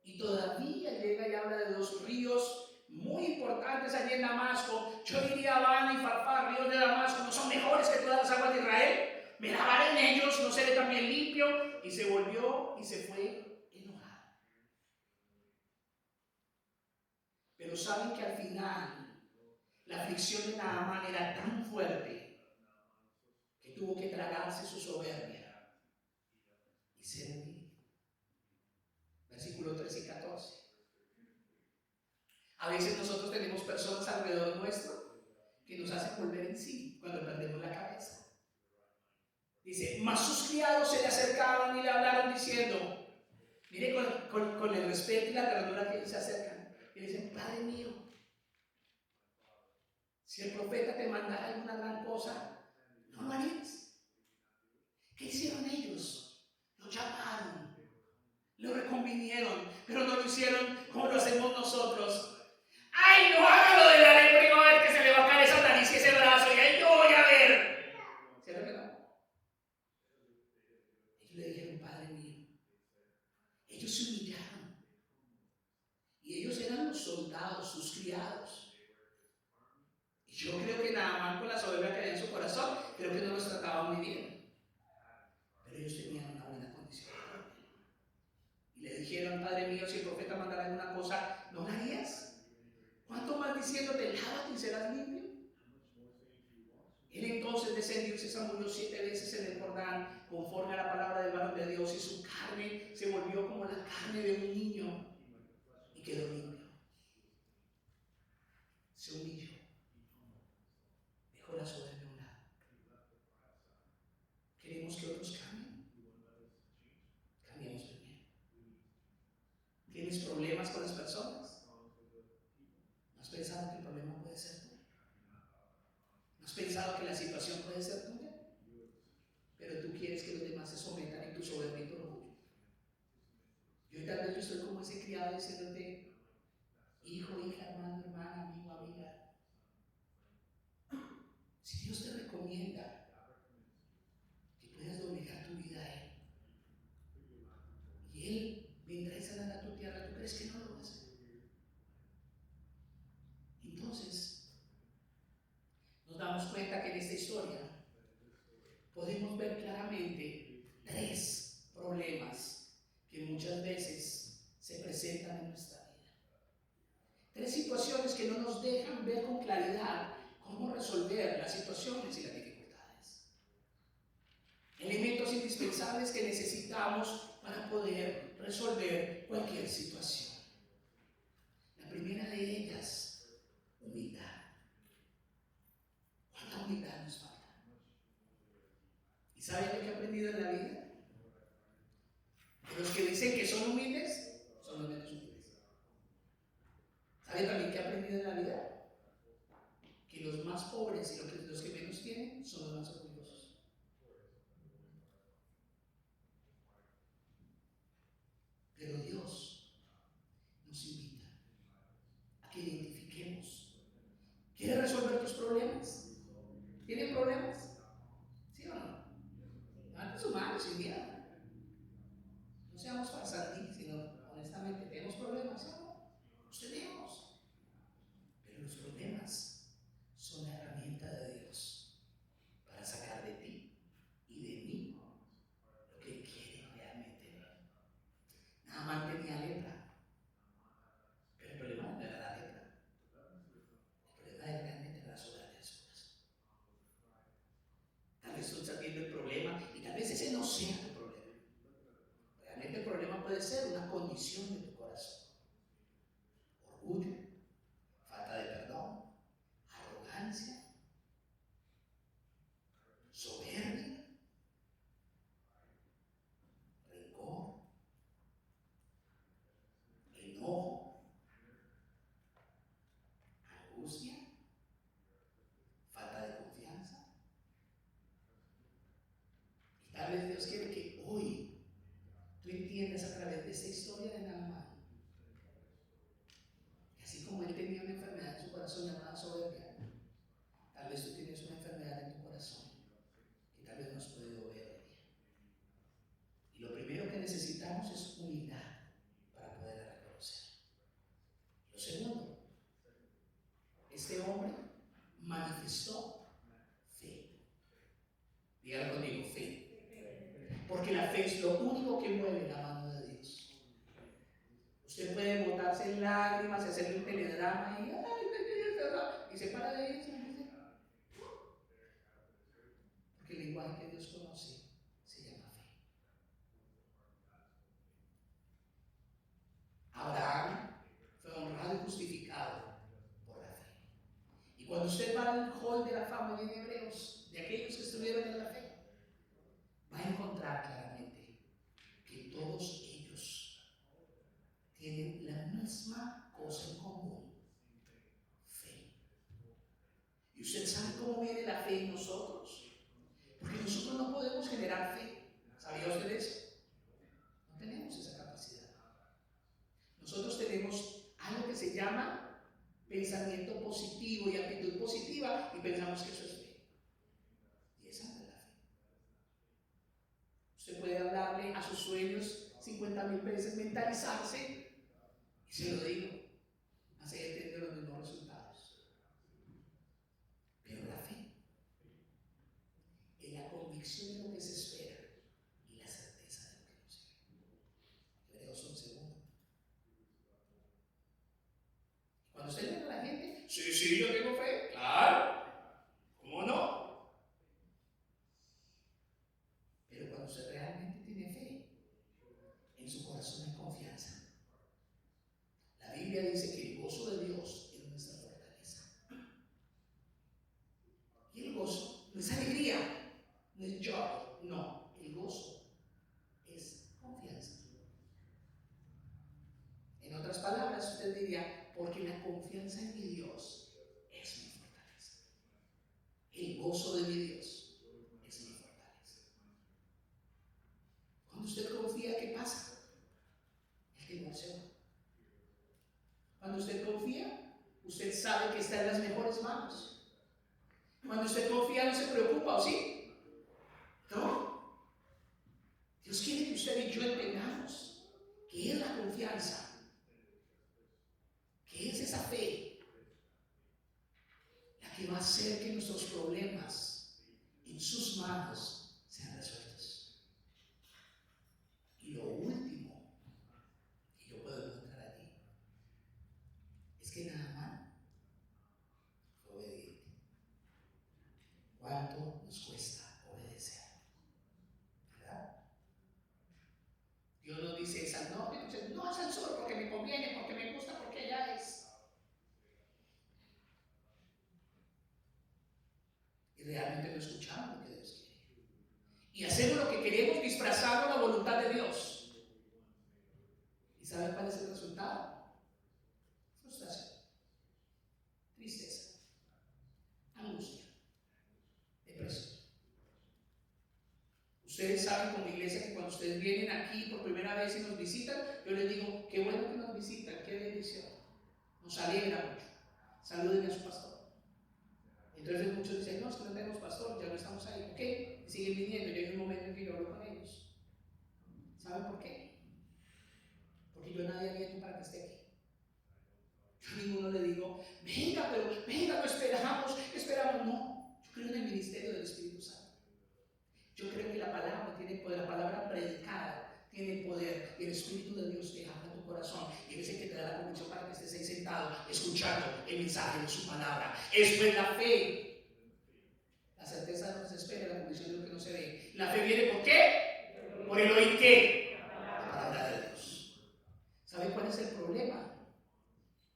Y todavía llega y habla de dos ríos muy importantes allí en Damasco. Yo diría Abana y Farfar, ríos de Damasco, ¿no son mejores que todas las aguas de Israel? Me lavaré en ellos, no seré también limpio. Y se volvió y se fue enojado. Pero saben que al final la aflicción de Naamán era tan fuerte que tuvo que tragarse su soberbia y ser humilde. Versículo 13 y 14. A veces nosotros tenemos personas alrededor nuestro que nos hacen volver en sí cuando perdemos la cabeza. Dice, mas sus criados se le acercaban y le hablaron diciendo, mire con el respeto y la ternura que ellos se acercan. Y le dicen, Padre mío, si el profeta te mandara alguna gran cosa, ¿no lo harías? ¿Qué hicieron ellos? Lo llamaron, lo reconvinieron, pero no lo hicieron como lo hacemos nosotros. ¡Ay, no haga lo de la lepra y va a ver que se le va a caer esa nariz y ese brazo! Y ahí yo voy a ver. ¿Cierto que no? Ellos le dijeron, Padre mío. Ellos se humillaron. Y ellos eran los soldados, sus criados. Y yo creo que Naamán, con la soberbia que había en su corazón, creo que no los trataba muy bien. Pero ellos tenían una buena condición. Y le dijeron, Padre mío, si el profeta mandara alguna cosa, ¿no la harías? ¿Cuánto más diciéndote, lávate y serás limpio? Él entonces descendió y se zambulló 7 veces en el Jordán, conforme a la palabra del varón de Dios, y su carne se volvió como la carne de un niño y quedó limpio. Se humilló. pensado que el problema puede ser tú? ¿No has pensado que la situación puede ser tuya? Pero tú quieres que los demás se sometan en tu soberbio y tu orgullo. Yo tal vez yo estoy como ese criado diciéndote, hijo, hija, hermano, hermana, amigo, amiga, si Dios te recomienda que puedas doblegar tu vida a Él, y Él vendrá y sanará tu tierra, ¿tú crees que no lo va a hacer? Entonces, nos damos cuenta que en esta historia podemos ver claramente tres problemas que muchas veces se presentan en nuestra vida. Tres situaciones que no nos dejan ver con claridad cómo resolver las situaciones y las dificultades. Elementos indispensables que necesitamos para poder resolver cualquier situación. La primera de ellas, humildad. ¿Cuánta humildad nos falta? ¿Y saben lo que he aprendido en la vida? Que los que dicen que son humildes son los menos humildes. ¿Saben también que he aprendido en la vida? Que los más pobres y los que menos tienen son los más orgullosos. Pero Dios nos invita a que identifiquemos. ¿Quieres resolver tus problemas? ¿Tienen problemas? ¿Sí o no? Antes humanos, sin miedo. No seamos farsantes, sino honestamente, ¿tenemos problemas? ¿Sí o no? Los tenemos. Pero los problemas son la herramienta de Dios para sacar de ti y de mí lo que Él quiere realmente ver. Naamán tenía lepra, pero el problema no era la lepra. El problema era realmente la soberanía de su corazón. Tal vez tú estás viendo el problema y tal vez ese no sea tu problema. Realmente el problema puede ser una condición de tu corazón. Orgullo, falta de perdón, arrogancia, soberbia, rencor, enojo, angustia, falta de confianza. Y tal vez Dios quiere que hoy tú entiendas a través de esta historia de Naamán que así como él tenía una enfermedad en su corazón llamada soberbia, tal vez tú tienes una enfermedad en tu corazón que tal vez no has podido ver hoy día. Y lo primero que necesitamos es humildad para poder reconocer. Lo segundo, este hombre manifestó fe. Dígalo conmigo, fe. Porque la fe es lo único que mueve la mano de Dios. Usted puede botarse en lágrimas, hacerle un teledrama y se para de ahí. Porque el lenguaje que Dios conoce se llama fe. Abraham fue honrado y justificado por la fe. Y cuando usted va al hall de la fama en Hebreos, de aquellos que estuvieron en la fe, va a encontrar claramente que todos ellos tienen la misma cosa en común: fe. ¿Y usted sabe cómo viene la fe en nosotros? Porque nosotros no podemos generar fe. ¿Sabía usted eso? No tenemos esa capacidad. Nosotros tenemos algo que se llama pensamiento positivo y actitud positiva y pensamos que eso es fe. Y esa no es la fe. Usted puede hablarle a sus sueños 50,000 veces, mentalizarse, y se lo digo, así tener los mismos resultados. Pero la fe es la convicción de lo que se espera y la certeza de lo que no se ve. Hebreos 11:1. Cuando usted le dice a la gente, sí, yo tengo fe, claro, ¿cómo no? Pero cuando usted realmente tiene fe, en su corazón hay confianza. La Biblia dice que el gozo de Dios es nuestra fortaleza. Y el gozo no es alegría, no es joy, no, el gozo es confianza. En otras palabras, usted diría, porque la confianza en mi Dios está en las mejores manos. Cuando usted confía no se preocupa, ¿o sí? ¿No? Dios quiere que usted y yo entendamos que es la confianza, que es esa fe, la que va a hacer que nuestros problemas en sus manos sean resueltos. Y lo último que yo puedo encontrar allí es que Naamán fue obediente. ¿Cuánto nos cuesta obedecer? ¿Verdad? Dios nos dice es al norte, entonces no es al sur porque me conviene, porque me gusta, porque allá es. Y realmente no escuchamos lo que Dios quiere. Y hacemos lo que queremos disfrazando la voluntad de Dios. ¿Y saben cuál es el resultado? Frustración, tristeza, angustia, depresión. Ustedes saben como iglesia que cuando ustedes vienen aquí por primera vez y nos visitan, yo les digo, qué bueno que nos visitan, qué bendición. Nos alegra mucho. Saluden a su pastor. Entonces muchos dicen, no, es que no tenemos pastor, ya no estamos ahí. Ok, y siguen viniendo. Y hay un momento en que yo hablo con ellos. ¿Saben por qué? Porque yo nadie abierto para que esté aquí. Yo a ninguno le digo, venga, pero venga, no esperamos. No, yo creo en el ministerio del Espíritu Santo. Yo creo que la palabra tiene poder, la palabra predicada tiene poder, y el Espíritu de Dios te habla a tu corazón, y es el que te da la convicción para que estés ahí sentado, escuchando el mensaje de su palabra. Esto es la fe. La certeza de lo que se espera, la convicción de lo que no se ve. La fe viene ¿por qué? Por el oír ¿qué? La palabra de Dios. ¿Sabe cuál es el problema?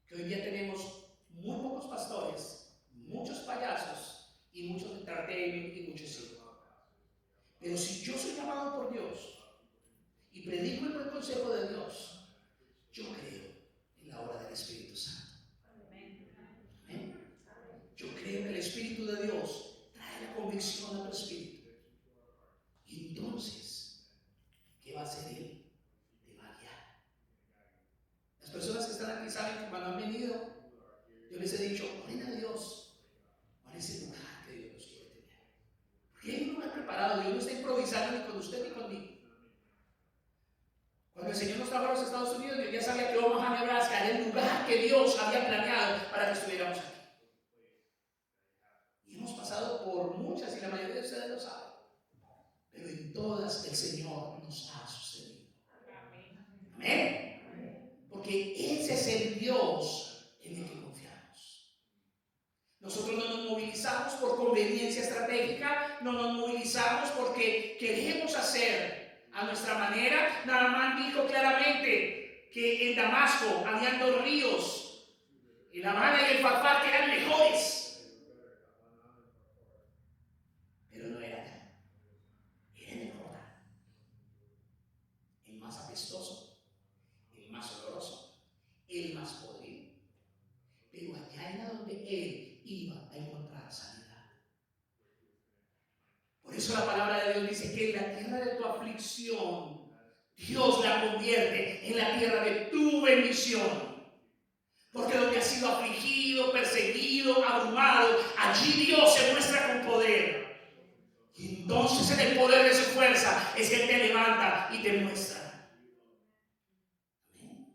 Que hoy día tenemos muy pocos pastores, muchos payasos y muchos entertainment y muchos hijos. Pero si yo soy llamado por Dios y predico el buen consejo de Dios, yo creo en la obra del Espíritu Santo. ¿Amén? Yo creo que el Espíritu de Dios trae la convicción a tu espíritu. Y entonces, ¿qué va a hacer Él? Te va a guiar. Las personas que están aquí saben que cuando han venido, yo les he dicho, oren a Dios, cuál es el lugar que Dios nos quiere tener. Porque hay un lugar preparado, Dios no está improvisando ni con usted ni conmigo. Cuando el Señor nos trajo a los Estados Unidos, yo ya sabía que Omaha, Nebraska era el lugar que Dios había planeado para que estuviéramos aquí. Y hemos pasado por muchas, y la mayoría de ustedes lo saben. Pero en todas el Señor nos ha sostenido. Amén. Porque ese es el Dios en el que confiamos. Nosotros no nos movilizamos por conveniencia estratégica, no nos movilizamos porque queremos hacer a nuestra manera. Naamán dijo claramente que en Damasco habían dos ríos, el Abana y el Farfar, que eran mejores, pero no era allá, era en el Jordán, el más apestoso, el más oloroso, el más podrido, pero allá era donde él iba a encontrar sanidad. Por eso la palabra de Dios dice que en la tierra de tu aflicción Dios la convierte en la tierra de tu bendición. Porque donde has sido afligido, perseguido, abrumado, allí Dios se muestra con poder. Y entonces en el poder de su fuerza es que Él te levanta y te muestra. Amén.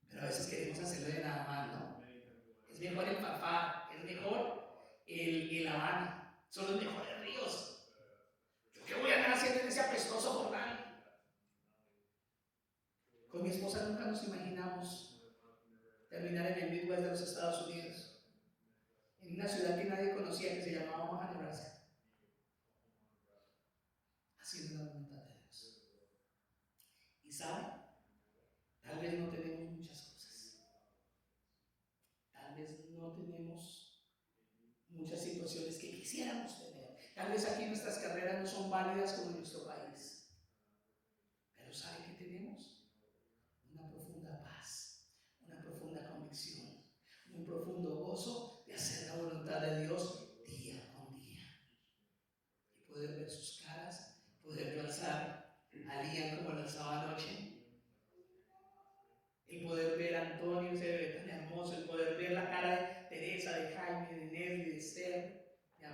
Pero a veces queremos hacerlo de nada más, ¿no? Es mejor el Farfar, es mejor el Habana, son los mejores ríos. ¿Yo qué voy a andar haciendo en ese apestoso Jordán? Con mi esposa nunca nos imaginamos terminar en el Midwest de los Estados Unidos, en una ciudad que nadie conocía que se llamaba Omaha, Nebraska, haciendo la voluntad de Dios. Y saben, tal vez no tenemos muchas cosas, tal vez no tenemos muchas situaciones que quisiéramos tener, tal vez aquí nuestras carreras no son válidas como en nuestro país, pero ¿saben qué tenemos? Una profunda paz, una profunda convicción, un profundo gozo de hacer la voluntad de Dios día con día. Y poder ver sus caras, poder alzar a Lian como lo alzaba anoche, el poder ver a Antonio, se ve tan hermoso, el poder ver la cara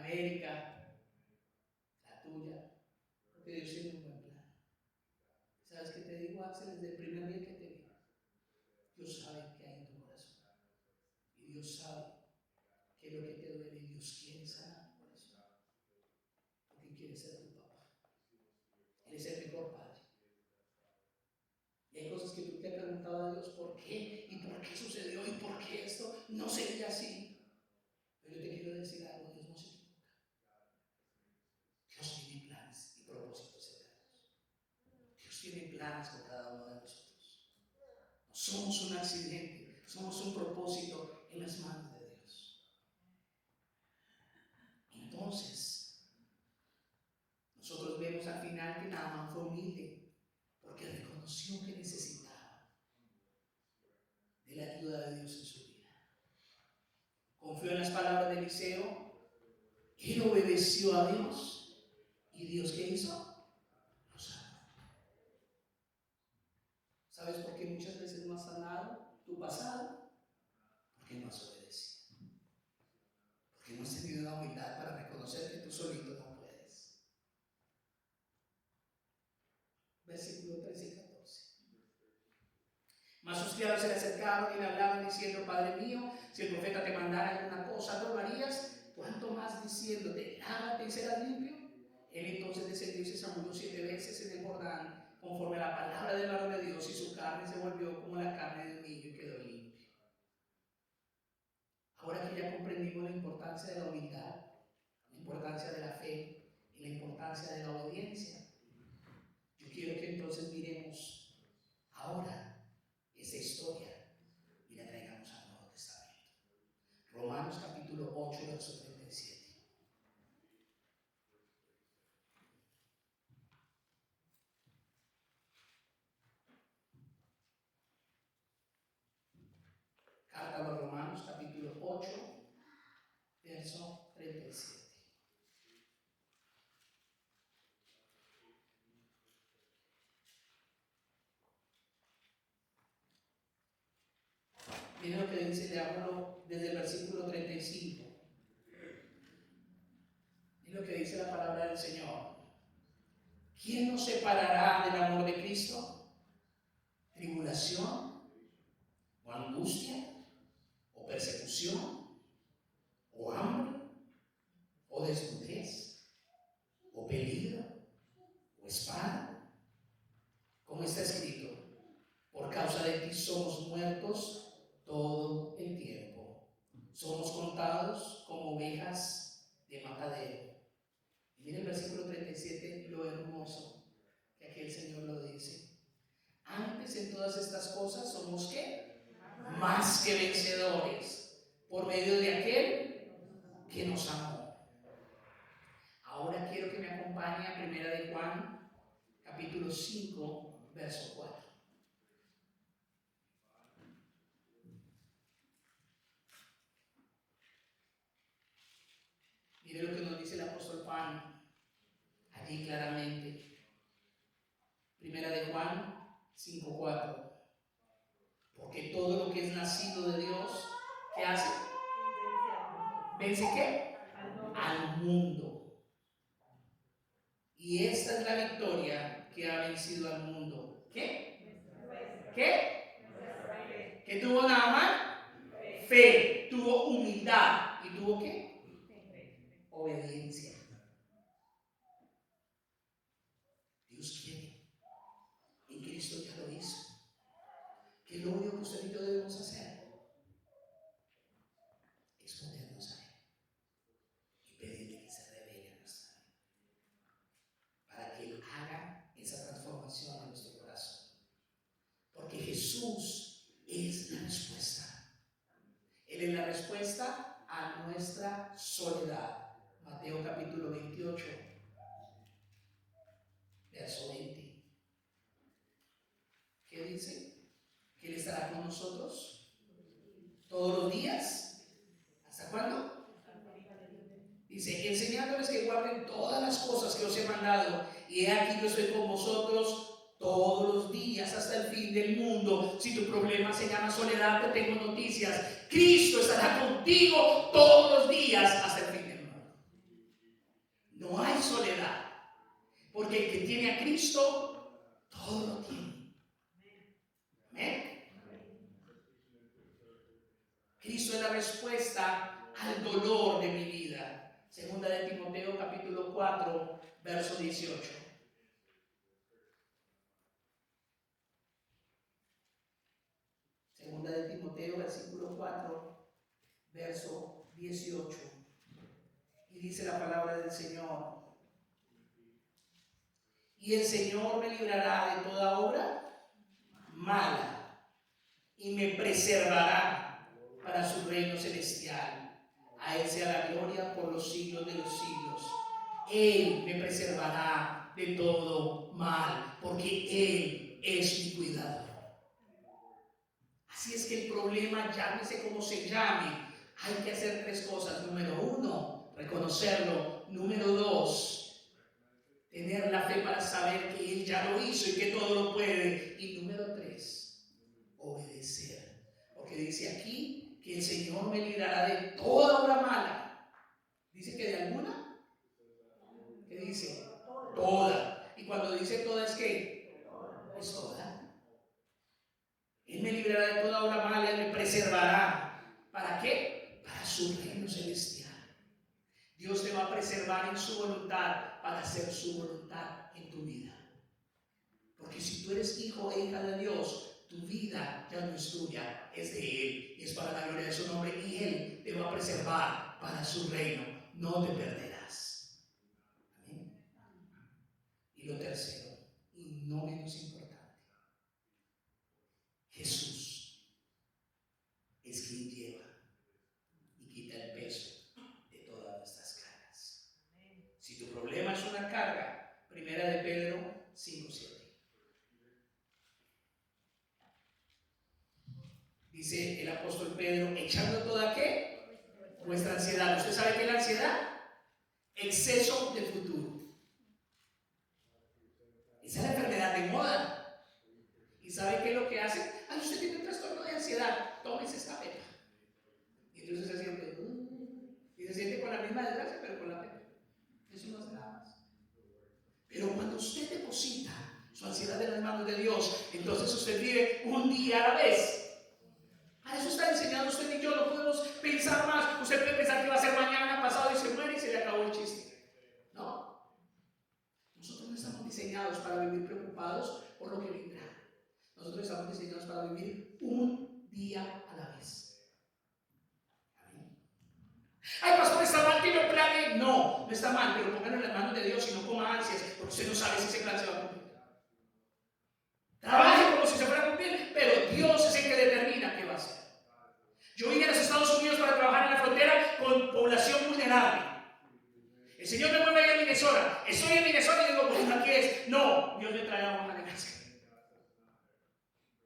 América, la tuya, porque Dios tiene un buen plan. ¿Sabes qué te digo, Axel? Desde el primer día que te vi, Dios sabe qué hay en tu corazón. Y Dios sabe qué es lo que te duele y Dios quiere sanar tu corazón. Porque quiere ser tu papá. Él es el mejor padre. Y hay cosas que tú te has preguntado a Dios, ¿por qué? ¿Y por qué sucedió? ¿Y por qué esto no sería así? Pero yo te quiero decir algo, Dios no se equivoca. Dios tiene planes y propósitos eternos. Dios tiene planes con cada uno de nosotros. No somos un accidente, somos un propósito en las manos de Dios. Entonces, nosotros vemos al final que Naamán fue humilde, porque reconoció que necesitaba de la ayuda de Dios en su vida. Confió en las palabras de Eliseo, él obedeció a Dios, y Dios, ¿qué hizo? Lo sanó. ¿Sabes por qué muchas veces no has sanado tu pasado? Porque no has obedecido. Porque no has tenido la humildad para reconocer que tú solito no puedes. Versículo 13 y 14. Mas sus criados se le acercaron y le hablaban diciendo: Padre mío, si el profeta te mandara alguna cosa, ¿no lo harías? ¿Cuánto más diciéndote: lávate y serás limpio? Él entonces descendió y se zambulló 7 veces en el Jordán, conforme a la palabra del varón de Dios, y su carne se volvió como la carne de un niño y quedó limpio. Ahora que ya comprendimos la importancia de la humildad, la importancia de la fe y la importancia de la obediencia, yo quiero que entonces miremos ahora esa historia y la traigamos al Nuevo Testamento. Romanos capítulo 8, verso 37. Carta a los Romanos capítulo 8, verso 37. Miren lo que dice, le hablo desde el versículo 35. Miren lo que dice la palabra del Señor. ¿Quién nos separará del amor de Cristo? ¿Tribulación? ¿O angustia? ¿O persecución? ¿O hambre? ¿O desnudez? ¿O peligro? ¿O espada? Como está escrito: por causa de ti somos muertos todo el tiempo. Somos contados como ovejas de matadero. Y miren el versículo 37, lo hermoso que aquí el Señor lo dice. Antes en todas estas cosas somos ¿qué? Más que vencedores, por medio de aquel que nos amó. Ahora quiero que me acompañe a 1 de Juan, capítulo 5, verso 4. Mire lo que nos dice el apóstol Juan allí claramente. 1 de Juan 5:4. Porque todo lo que es nacido de Dios, ¿qué hace? ¿Vence qué? Al mundo. Y esta es la victoria que ha vencido al mundo. ¿Qué? ¿Qué? ¿Qué tuvo Naamán? Fe. Tuvo humildad. ¿Y tuvo qué? Obediencia. Dios quiere. Y Cristo ya lo hizo. ¿Qué es lo único que usted y yo debemos hacer? Exponernos a Él y pedirle que se revele a nuestra vida, para que Él haga esa transformación en nuestro corazón. Porque Jesús es la respuesta. Él es la respuesta a nuestra soledad. Mateo capítulo 28, verso 20. ¿Qué dice? Que Él estará con nosotros todos los días. ¿Hasta cuándo? Dice, enseñándoles que guarden todas las cosas que os he mandado, y he aquí yo estoy con vosotros todos los días hasta el fin del mundo. Si tu problema se llama soledad, te tengo noticias. Cristo estará contigo todos los días hasta el fin del mundo. soledad. Porque el que tiene a Cristo, todo lo tiene. Amén. Cristo es la respuesta al dolor de mi vida. Segunda de Timoteo capítulo 4, verso 18. Segunda de Timoteo, versículo 4, verso 18. Y dice la palabra del Señor: y el Señor me librará de toda obra mala y me preservará para su reino celestial. A Él sea la gloria por los siglos de los siglos. Él me preservará de todo mal, porque Él es mi cuidador. Así es que el problema, llámese como se llame, hay que hacer tres cosas. Número uno, reconocerlo. Número dos, tener la fe para saber que Él ya lo hizo y que todo lo puede. Y número tres, obedecer. Porque dice aquí que el Señor me librará de toda obra mala. ¿Dice que de alguna? ¿Qué dice? Toda. Y cuando dice toda, ¿es qué? Es toda. Él me librará de toda obra mala, Él me preservará. ¿Para qué? Para su reino celestial. Dios te va a preservar en su voluntad para hacer su voluntad en tu vida. Porque si tú eres hijo e hija de Dios, tu vida ya no es tuya, es de Él y es para la gloria de su nombre, y Él te va a preservar para su reino. No te perderás. Amén. Y lo tercero, y no menos importante, Jesús es quien lleva y quita el peso de todas nuestras cargas. Si tu problema es una carga, primera de Pedro 5:7. Dice el apóstol Pedro, echando toda ¿qué? Vuestra ansiedad. ¿Usted sabe qué es la ansiedad? Exceso de futuro. Esa es la enfermedad de moda. ¿Y sabe qué es lo que hace? Ay, usted tiene un trastorno de ansiedad, tómese esta pena. Y entonces se siente, y se siente con la misma desgracia, pero con la pena. Eso no hace nada más. Pero cuando usted deposita su ansiedad en las manos de Dios, entonces usted vive un día a la vez. Para eso está diseñado usted y yo, no podemos pensar más. Usted puede pensar que va a ser mañana, pasado y se muere y se le acabó el chiste. No. Nosotros no estamos diseñados para vivir preocupados por lo que vendrá. Nosotros estamos diseñados para vivir un día a la vez. Amén. Ay, pastor, ¿está mal que yo plane? No, no está mal, pero pónganlo en las manos de Dios y no coma ansias, porque usted no sabe si ese plan se va a cumplir. Trabaje como si se fuera a cumplir, pero Dios es el que determina qué va a hacer. Yo vine a los Estados Unidos para trabajar en la frontera con población vulnerable. El Señor me mueve a Minnesota. Estoy en Minnesota y digo, bueno, aquí es. No, Dios me trae a Madagascar.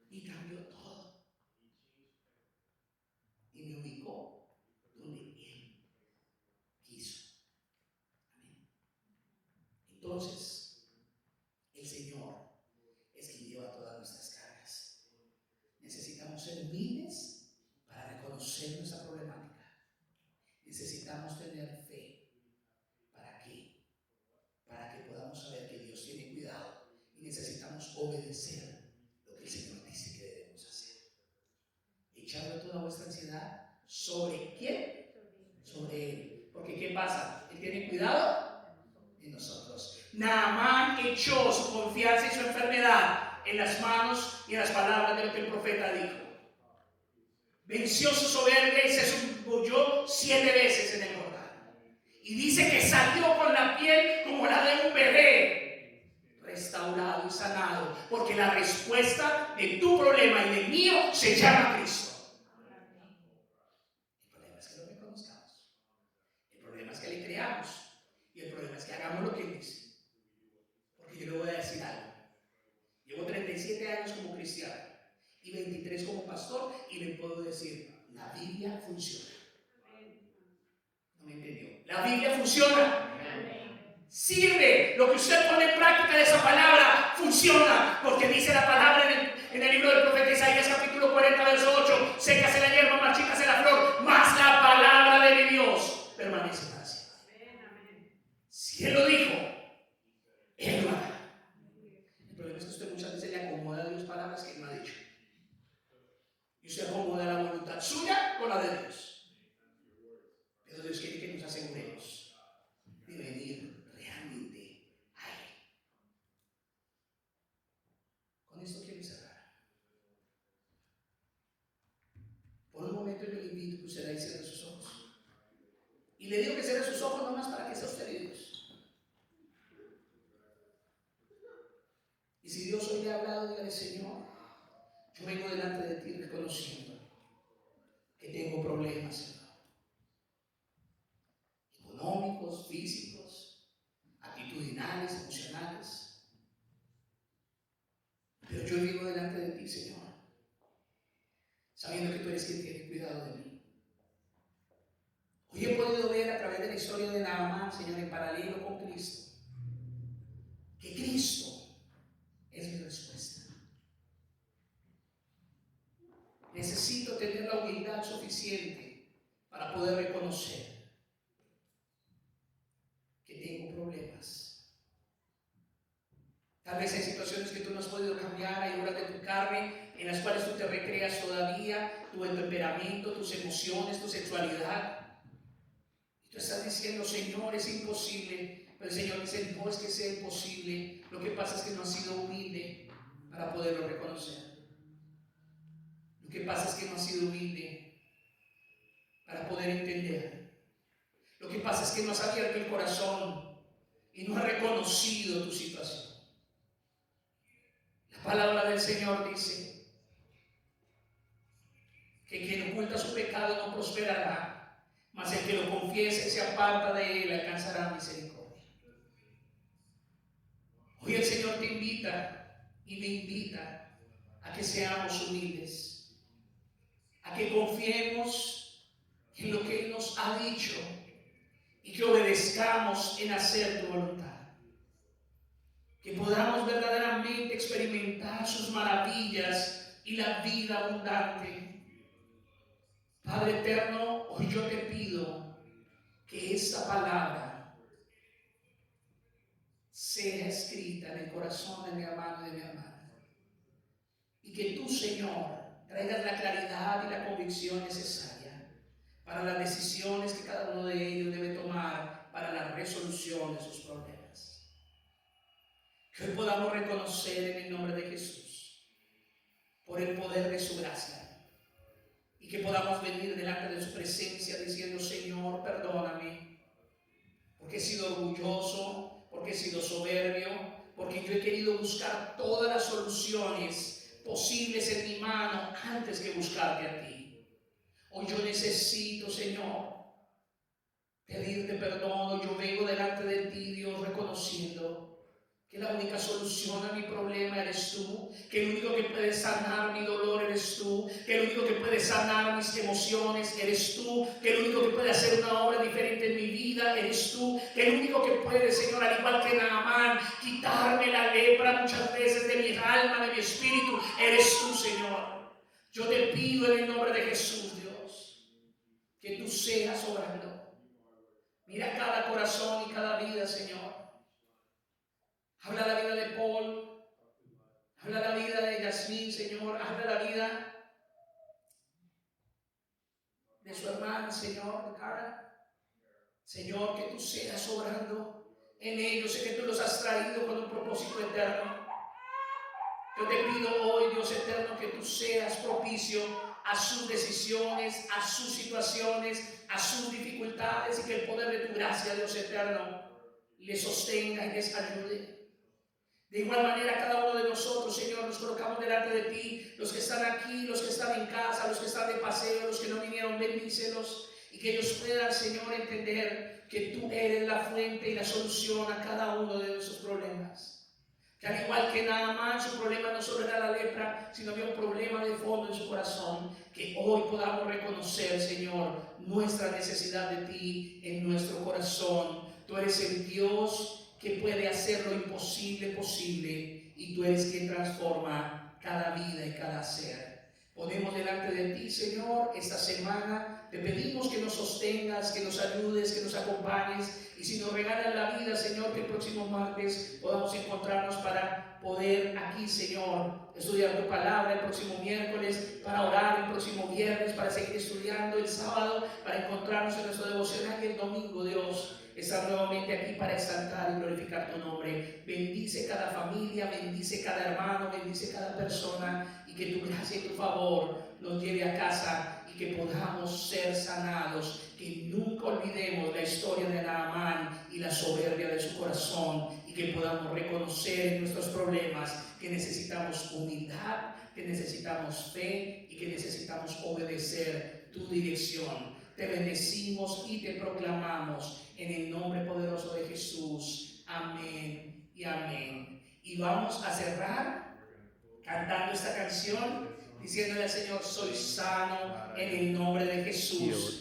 Y cambió todo. Y me ubicó donde Él quiso. Amén. Entonces, el Señor es quien lleva todas nuestras cargas. Necesitamos ser humildes para reconocer nuestra problemática. Necesitamos tener fe. ¿Para qué? Para que podamos saber que Dios tiene cuidado. Y necesitamos obedecer lo que el Señor dice que debemos hacer. Echando toda vuestra ansiedad ¿sobre quién? Sobre Él. Porque ¿qué pasa? Él tiene cuidado de nosotros. Naamán echó su confianza y su enfermedad en las manos y en las palabras de lo que el profeta dijo. Venció su soberbia y se zambulló 7 veces en el Jordán. Y dice que salió con la piel como la de un bebé, restaurado y sanado, porque la respuesta de tu problema y del mío se llama Cristo. El problema es que lo reconozcamos. El problema es que le creamos. Y el problema es que hagamos lo que Él dice. Porque yo le voy a decir algo. Llevo 37 años como cristiano y 23 como pastor, y le puedo decir, la Biblia funciona. ¿No me entendió? La Biblia funciona. Sirve. Lo que usted pone en práctica de esa palabra funciona, porque dice la palabra en el libro del profeta Isaías capítulo 40 verso 8: sécase la hierba, marchítase la flor, mas la palabra de mi Dios permanece para siempre. Si Él lo dijo, Él lo hará. El problema es que usted muchas veces le acomoda a Dios palabras que Él no ha dicho. Y usted acomoda la voluntad suya con la de Dios. Pero Dios quiere que nos aseguremos de venir realmente a Él. Con esto quiero cerrar. Por un momento yo le invito a que usted ahí cierre sus ojos. Y le digo que cierre sus ojos nomás para que sea usted Dios. Y si Dios hoy le ha hablado, dígale: Señor, yo vengo delante de ti reconociendo que tengo problemas, Señor. Económicos, físicos, actitudinales, emocionales. Pero yo vengo delante de ti, Señor, sabiendo que tú eres quien tiene cuidado de mí. Hoy he podido ver a través de la historia de Naamán, Señor, en paralelo con Cristo, que Cristo es mi respuesta. Necesito tener la humildad suficiente para poder reconocer que tengo problemas. Tal vez hay situaciones que tú no has podido cambiar, hay horas de tu carne en las cuales tú te recreas todavía, tu temperamento, tus emociones, tu sexualidad. Y tú estás diciendo: Señor, es imposible. Pero el Señor dice: no es que sea imposible, lo que pasa es que no has sido humilde para poderlo reconocer. Lo que pasa es que no has sido humilde para poder entender. Lo que pasa es que no has abierto el corazón y no has reconocido tu situación. La palabra del Señor dice que quien oculta su pecado no prosperará, mas el que lo confiese y se aparta de él alcanzará misericordia. Hoy el Señor te invita y me invita a que seamos humildes, a que confiemos en lo que Él nos ha dicho y que obedezcamos en hacer tu voluntad. Que podamos verdaderamente experimentar sus maravillas y la vida abundante. Padre eterno, hoy yo te pido que esta palabra sea escrita en el corazón de mi amado y de mi amada. Y que tú, Señor, traigas la claridad y la convicción necesaria para las decisiones que cada uno de ellos debe tomar para la resolución de sus problemas. Que hoy podamos reconocer en el nombre de Jesús, por el poder de su gracia, y que podamos venir delante de su presencia diciendo: Señor, perdóname, porque he sido orgulloso, porque he sido soberbio, porque yo he querido buscar todas las soluciones posibles en mi mano antes que buscarte a ti. Hoy yo necesito, Señor, pedirte perdón. Yo vengo delante de ti, Dios, reconociendo que la única solución a mi problema eres tú, que el único que puede sanar mi dolor eres tú, que el único que puede sanar mis emociones eres tú, que el único que puede hacer una obra diferente en mi vida eres tú, que el único que puede, Señor, al igual que Naamán, quitarme la lepra muchas veces de mi alma, de mi espíritu, eres tú, Señor. Yo te pido en el nombre de Jesús, Dios, que tú seas obrando. Mira cada corazón y cada vida, Señor. Habla la vida de Paul, habla la vida de Yasmín, Señor, habla la vida de su hermana, Señor, de Cara. Señor, que tú seas obrando en ellos, sé que tú los has traído con un propósito eterno. Yo te pido hoy, Dios eterno, que tú seas propicio a sus decisiones, a sus situaciones, a sus dificultades, y que el poder de tu gracia, Dios eterno, les sostenga y les ayude. De igual manera, cada uno de nosotros, Señor, nos colocamos delante de ti, los que están aquí, los que están en casa, los que están de paseo, los que no vinieron, bendícelos, y que ellos puedan, Señor, entender que tú eres la fuente y la solución a cada uno de nuestros problemas. Que al igual que Naamán, su problema no solo era la lepra, sino había un problema de fondo en su corazón. Que hoy podamos reconocer, Señor, nuestra necesidad de ti en nuestro corazón. Tú eres el Dios que puede hacer lo imposible posible, y tú eres quien transforma cada vida y cada ser. Ponemos delante de ti, Señor, esta semana Te pedimos que nos sostengas, que nos ayudes, que nos acompañes. Y si nos regalas la vida, Señor, que el próximo martes podamos encontrarnos para poder aquí, Señor, estudiar tu palabra el próximo miércoles, para orar el próximo viernes, para seguir estudiando el sábado, para encontrarnos en nuestro devocional y el domingo, Dios, estar nuevamente aquí para exaltar y glorificar tu nombre. Bendice cada familia, bendice cada hermano, bendice cada persona, y que tu gracia y tu favor nos lleve a casa y que podamos ser sanados, que nunca olvidemos la historia de Naamán y la soberbia de su corazón, y que podamos reconocer en nuestros problemas que necesitamos humildad, que necesitamos fe y que necesitamos obedecer tu dirección. Te bendecimos y te proclamamos en el nombre poderoso de Jesús. Amén y amén. Y vamos a cerrar cantando esta canción, diciéndole al Señor: soy sano en el nombre de Jesús.